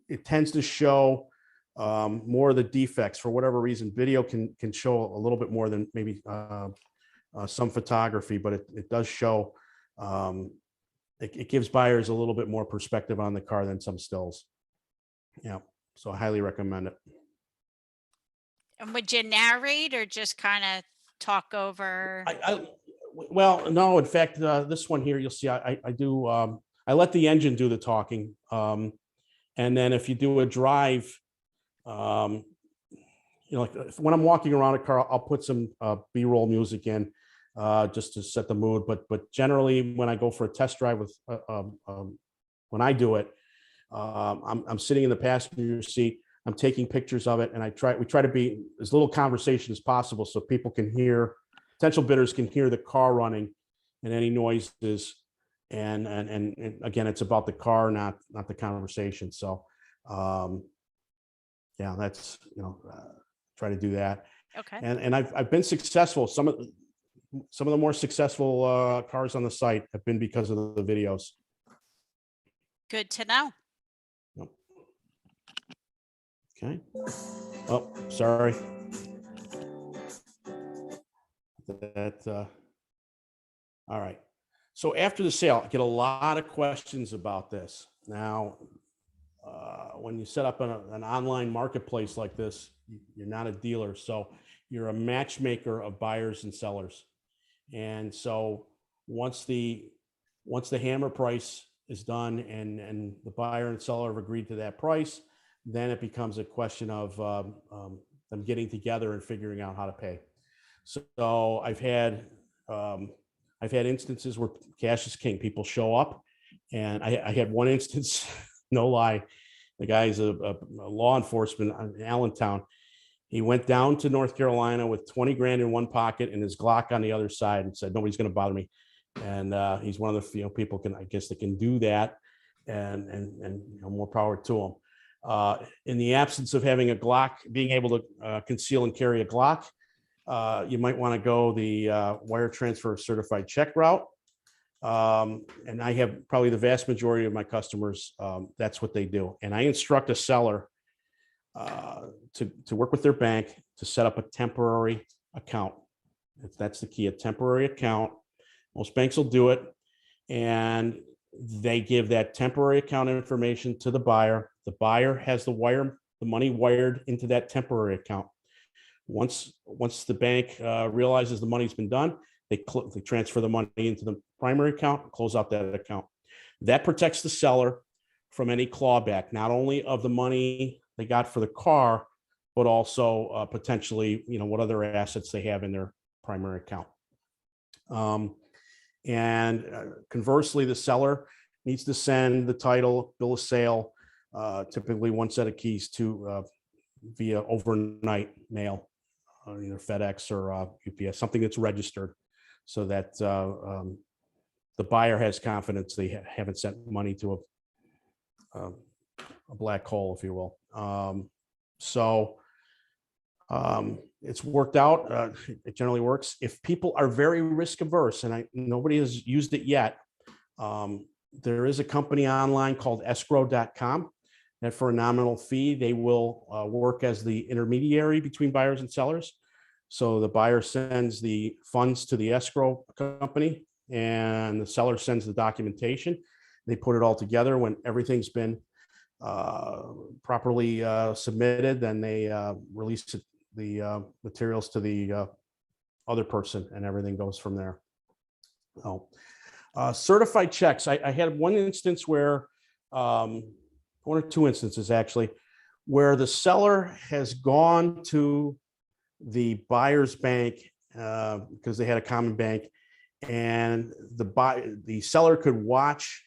It tends to show more of the defects for whatever reason. Video can show a little bit more than maybe some photography, but it does show. It gives buyers a little bit more perspective on the car than some stills. Yeah, so I highly recommend it. And would you narrate or just kind of talk over? Well, no, in fact, this one here, you'll see, I do, I let the engine do the talking. And then if you do a drive, like when I'm walking around a car, I'll put some B-roll music in just to set the mood. But generally, when I go for a test drive with, when I do it, I'm sitting in the passenger seat. I'm taking pictures of it, and we try to be as little conversation as possible so people can hear, potential bidders can hear the car running and any noises. And again, it's about the car, not the conversation. So yeah, that's try to do that. Okay. And I've been successful. Some of the more successful cars on the site have been because of the videos. Good to know. Yep. Okay. Oh, sorry. All right. So after the sale, I get a lot of questions about this. Now, when you set up an online marketplace like this, you're not a dealer. So you're a matchmaker of buyers and sellers. And so once the hammer price is done and the buyer and seller have agreed to that price, then it becomes a question of them getting together and figuring out how to pay. So I've had instances where cash is king. People show up, and I had one instance, no lie. The guy's a law enforcement in Allentown. He went down to North Carolina with 20 grand in one pocket and his Glock on the other side, and said, "Nobody's going to bother me." And he's one of the few people that can do that, and more power to him. In the absence of having a Glock, being able to conceal and carry a Glock, you might want to go the wire transfer certified check route. And I have probably the vast majority of my customers, that's what they do. And I instruct a seller to work with their bank to set up a temporary account. That's the key, a temporary account. Most banks will do it. And they give that temporary account information to the buyer. The buyer has the money wired into that temporary account. Once the bank realizes the money's been done, they transfer the money into the primary account, close out that account. That protects the seller from any clawback, not only of the money they got for the car, but also potentially, what other assets they have in their primary account. And conversely, the seller needs to send the title, bill of sale, typically one set of keys to via overnight mail, either FedEx or UPS, something that's registered, so that the buyer has confidence they haven't sent money to a black hole, if you will. So it's worked out. It generally works. If people are very risk averse, and nobody has used it yet, there is a company online called escrow.com that for a nominal fee, they will work as the intermediary between buyers and sellers. So the buyer sends the funds to the escrow company and the seller sends the documentation. They put it all together. When everything's been properly submitted, then they release the materials to the other person, and everything goes from there. So, certified checks. I had one instance where, one or two instances actually, where the seller has gone to the buyer's bank because they had a common bank, and the seller could watch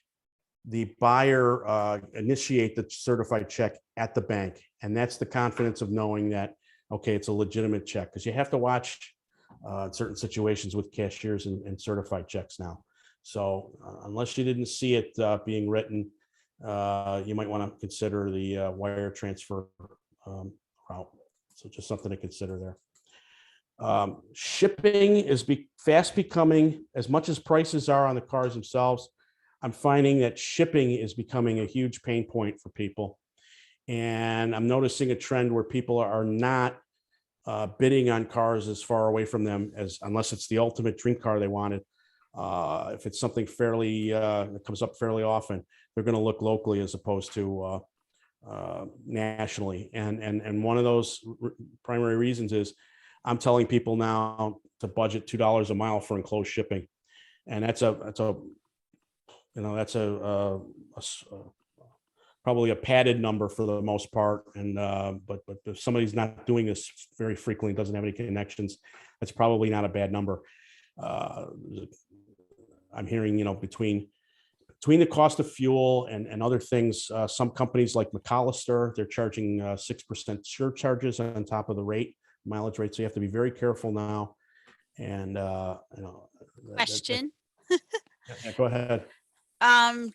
the buyer initiate the certified check at the bank. And that's the confidence of knowing that, okay, it's a legitimate check, because you have to watch certain situations with cashiers and certified checks now. So unless you didn't see it being written, you might want to consider the wire transfer route. So just something to consider there. Shipping is fast becoming, as much as prices are on the cars themselves, I'm finding that shipping is becoming a huge pain point for people. And I'm noticing a trend where people are not bidding on cars as far away from them unless it's the ultimate dream car they wanted. If it's something fairly that comes up fairly often, they're going to look locally as opposed to nationally. And one of those primary reasons is I'm telling people now to budget $2 a mile for enclosed shipping, and that's probably a padded number for the most part. And but if somebody's not doing this very frequently, doesn't have any connections, that's probably not a bad number. I'm hearing, between the cost of fuel and other things, some companies like McAllister, they're charging 6% surcharges on top of the mileage rate. So you have to be very careful now. And Question. Yeah, go ahead.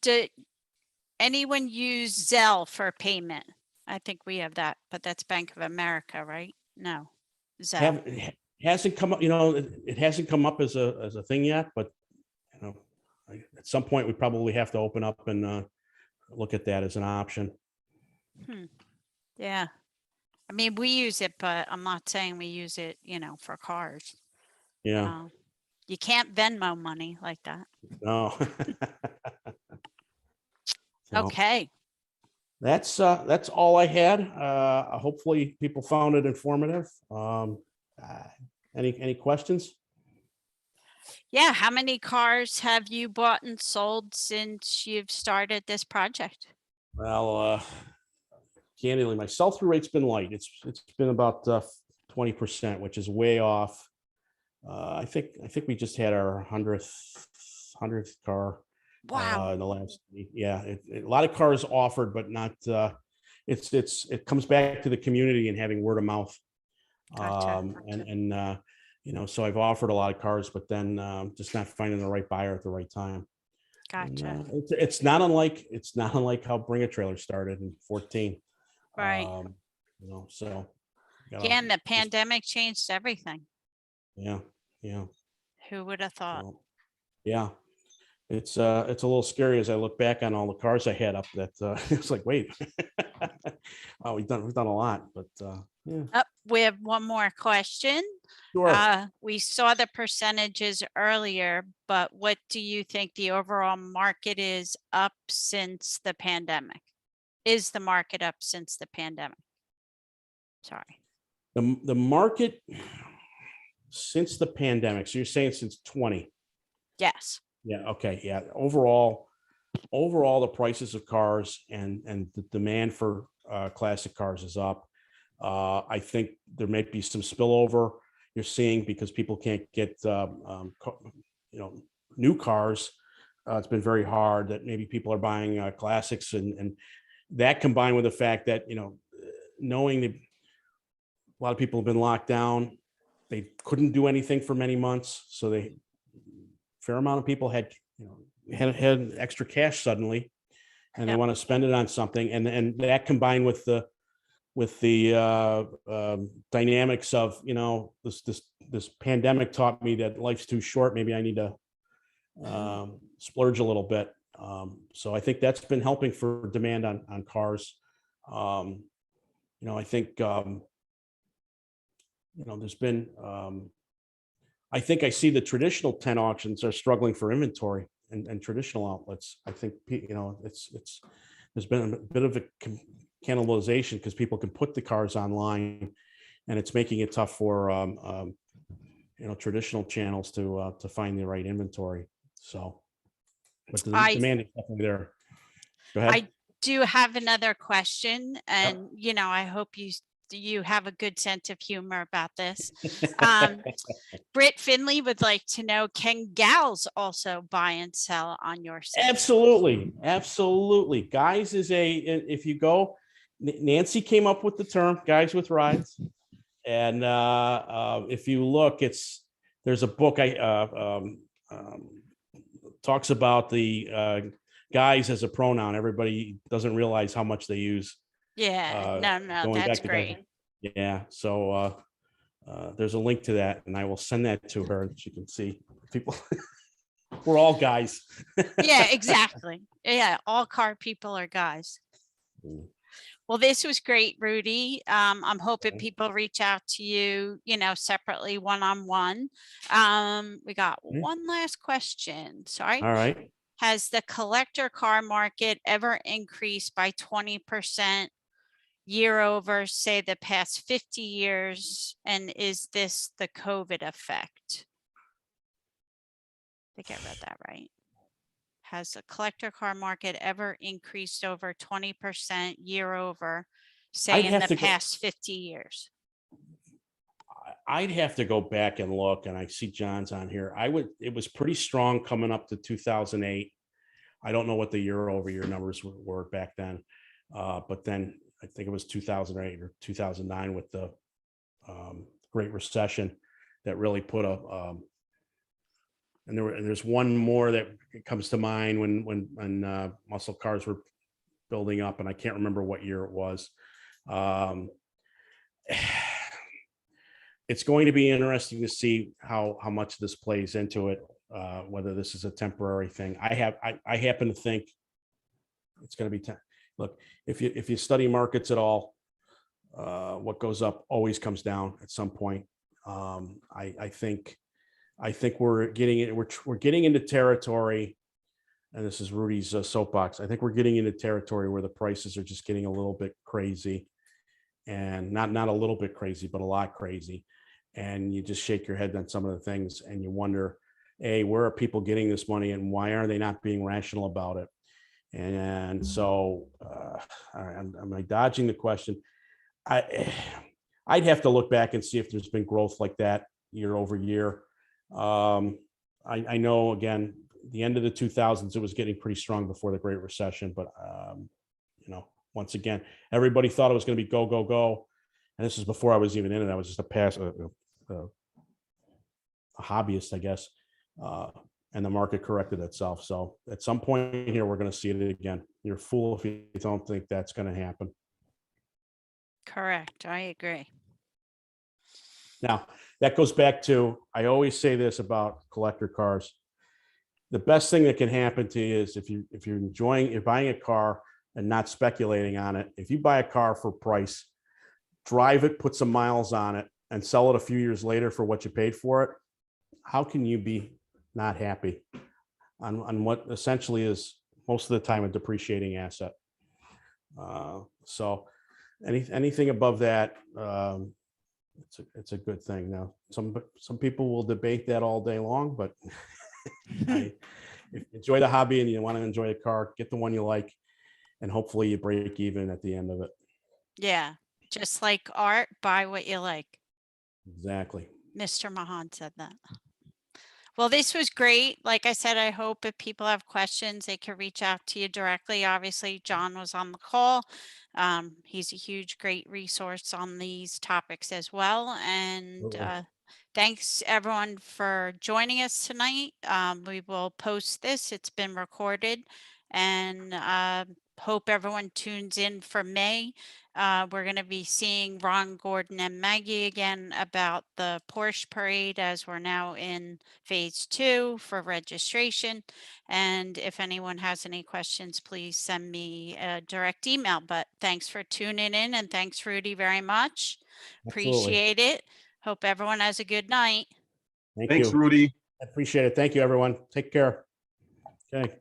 Do anyone use Zelle for payment? I think we have that, but that's Bank of America, right? No, Zelle. It hasn't come up, it hasn't come up as a thing yet, but at some point we probably have to open up and look at that as an option. Yeah. I mean, we use it, but I'm not saying we use it, for cars. Yeah. You can't Venmo money like that. No. So Okay. that's all I had. Hopefully people found it informative. Any questions? Yeah. How many cars have you bought and sold since you've started this project? Well, candidly, my sell-through rate's been light. It's been about 20%, which is way off. I think we just had our 100th car. Wow. In the last week. Yeah, a lot of cars offered, but not. It comes back to the community and having word of mouth. Gotcha. So I've offered a lot of cars, but then just not finding the right buyer at the right time. Gotcha. And, it's not unlike how Bring a Trailer started in 14. Right. So. Yeah, and the pandemic changed everything. Yeah. Who would have thought? So, yeah. It's a little scary as I look back on all the cars I had up that it's like, wait, oh, we've done a lot, but yeah. Oh, we have one more question. Sure. We saw the percentages earlier, but what do you think the overall market is up since the pandemic? Is the market up since the pandemic? Sorry. The market since the pandemic. So you're saying since 20? Yes. Yeah. Okay. Yeah. Overall, the prices of cars and the demand for classic cars is up. I think there may be some spillover you're seeing because people can't get new cars. It's been very hard that maybe people are buying classics, and that combined with the fact that knowing that a lot of people have been locked down, they couldn't do anything for many months, so fair amount of people had extra cash suddenly, and they want to spend it on something, and that combined with the with the dynamics of, this pandemic taught me that life's too short. Maybe I need to splurge a little bit. So I think that's been helping for demand on cars. I think, there's been, I think I see the traditional 10 auctions are struggling for inventory and traditional outlets. I think, there's been a bit of a cannibalization because people can put the cars online, and it's making it tough for, traditional channels to find the right inventory. So, but the I demand is definitely there. Go ahead. I do have another question, and I hope you have a good sense of humor about this. Britt Finley would like to know, can gals also buy and sell on your site? Absolutely. Absolutely. Guys if you go, Nancy came up with the term guys with rides. And if you look, there's a book talks about the guys as a pronoun. Everybody doesn't realize how much they use. Yeah, no, going that's back to guys. great. Yeah. So there's a link to that, and I will send that to her. And she can see people. We're all guys. Yeah, exactly. Yeah, all car people are guys. Mm. Well, this was great, Rudy. I'm hoping Okay. people reach out to you, separately, one-on-one. We got one last question. Sorry. All right. Has the collector car market ever increased by 20% year over, say, the past 50 years? And is this the COVID effect? I think I read that right. Has the collector car market ever increased over 20% year over, say, I'd in have the to go. past 50 years? I'd have to go back and look, and I see John's on here. It was pretty strong coming up to 2008. I don't know what the year over year numbers were back then. But then I think it was 2008 or 2009 with the Great Recession that really put and there's one more that comes to mind when muscle cars were building up, and I can't remember what year it was. It's going to be interesting to see how much this plays into it, whether this is a temporary thing. I happen to think it's going to be look, if you study markets at all, what goes up always comes down at some point. I think we're getting into territory, and this is Rudy's soapbox. I think we're getting into territory where the prices are just getting a little bit crazy, and not a little bit crazy, but a lot crazy. And you just shake your head on some of the things, and you wonder, A, where are people getting this money, and why are they not being rational about it? And so, am I dodging the question? I'd have to look back and see if there's been growth like that year over year. I know, again, the end of the 2000s, it was getting pretty strong before the Great Recession, but once again, everybody thought it was going to be go, go, go. And this is before I was even in it. I was just a hobbyist, I guess. And the market corrected itself. So at some point here, we're going to see it again. You're a fool if you don't think that's going to happen. Correct. I agree. Now, that goes back to, I always say this about collector cars. The best thing that can happen to you is if you're buying a car and not speculating on it. If you buy a car for price, drive it, put some miles on it, and sell it a few years later for what you paid for it, how can you be not happy on what essentially is most of the time a depreciating asset? So anything above that, it's a good thing. Now, some people will debate that all day long, but if you enjoy the hobby and you want to enjoy a car, get the one you like, and hopefully you break even at the end of it. Yeah. Just like art, buy what you like. Exactly. Mr. Mahan said that. Well, this was great. Like I said, I hope if people have questions, they can reach out to you directly. Obviously, John was on the call. He's a huge, great resource on these topics as well. And thanks everyone for joining us tonight. We will post this. It's been recorded, and hope everyone tunes in for May. We're going to be seeing Ron, Gordon, and Maggie again about the Porsche Parade, as we're now in phase 2 for registration. And if anyone has any questions, please send me a direct email. But thanks for tuning in, and thanks, Rudy, very much. Absolutely. Appreciate it. Hope everyone has a good night. Thank Thanks, you. Rudy. I appreciate it. Thank you, everyone. Take care. Okay.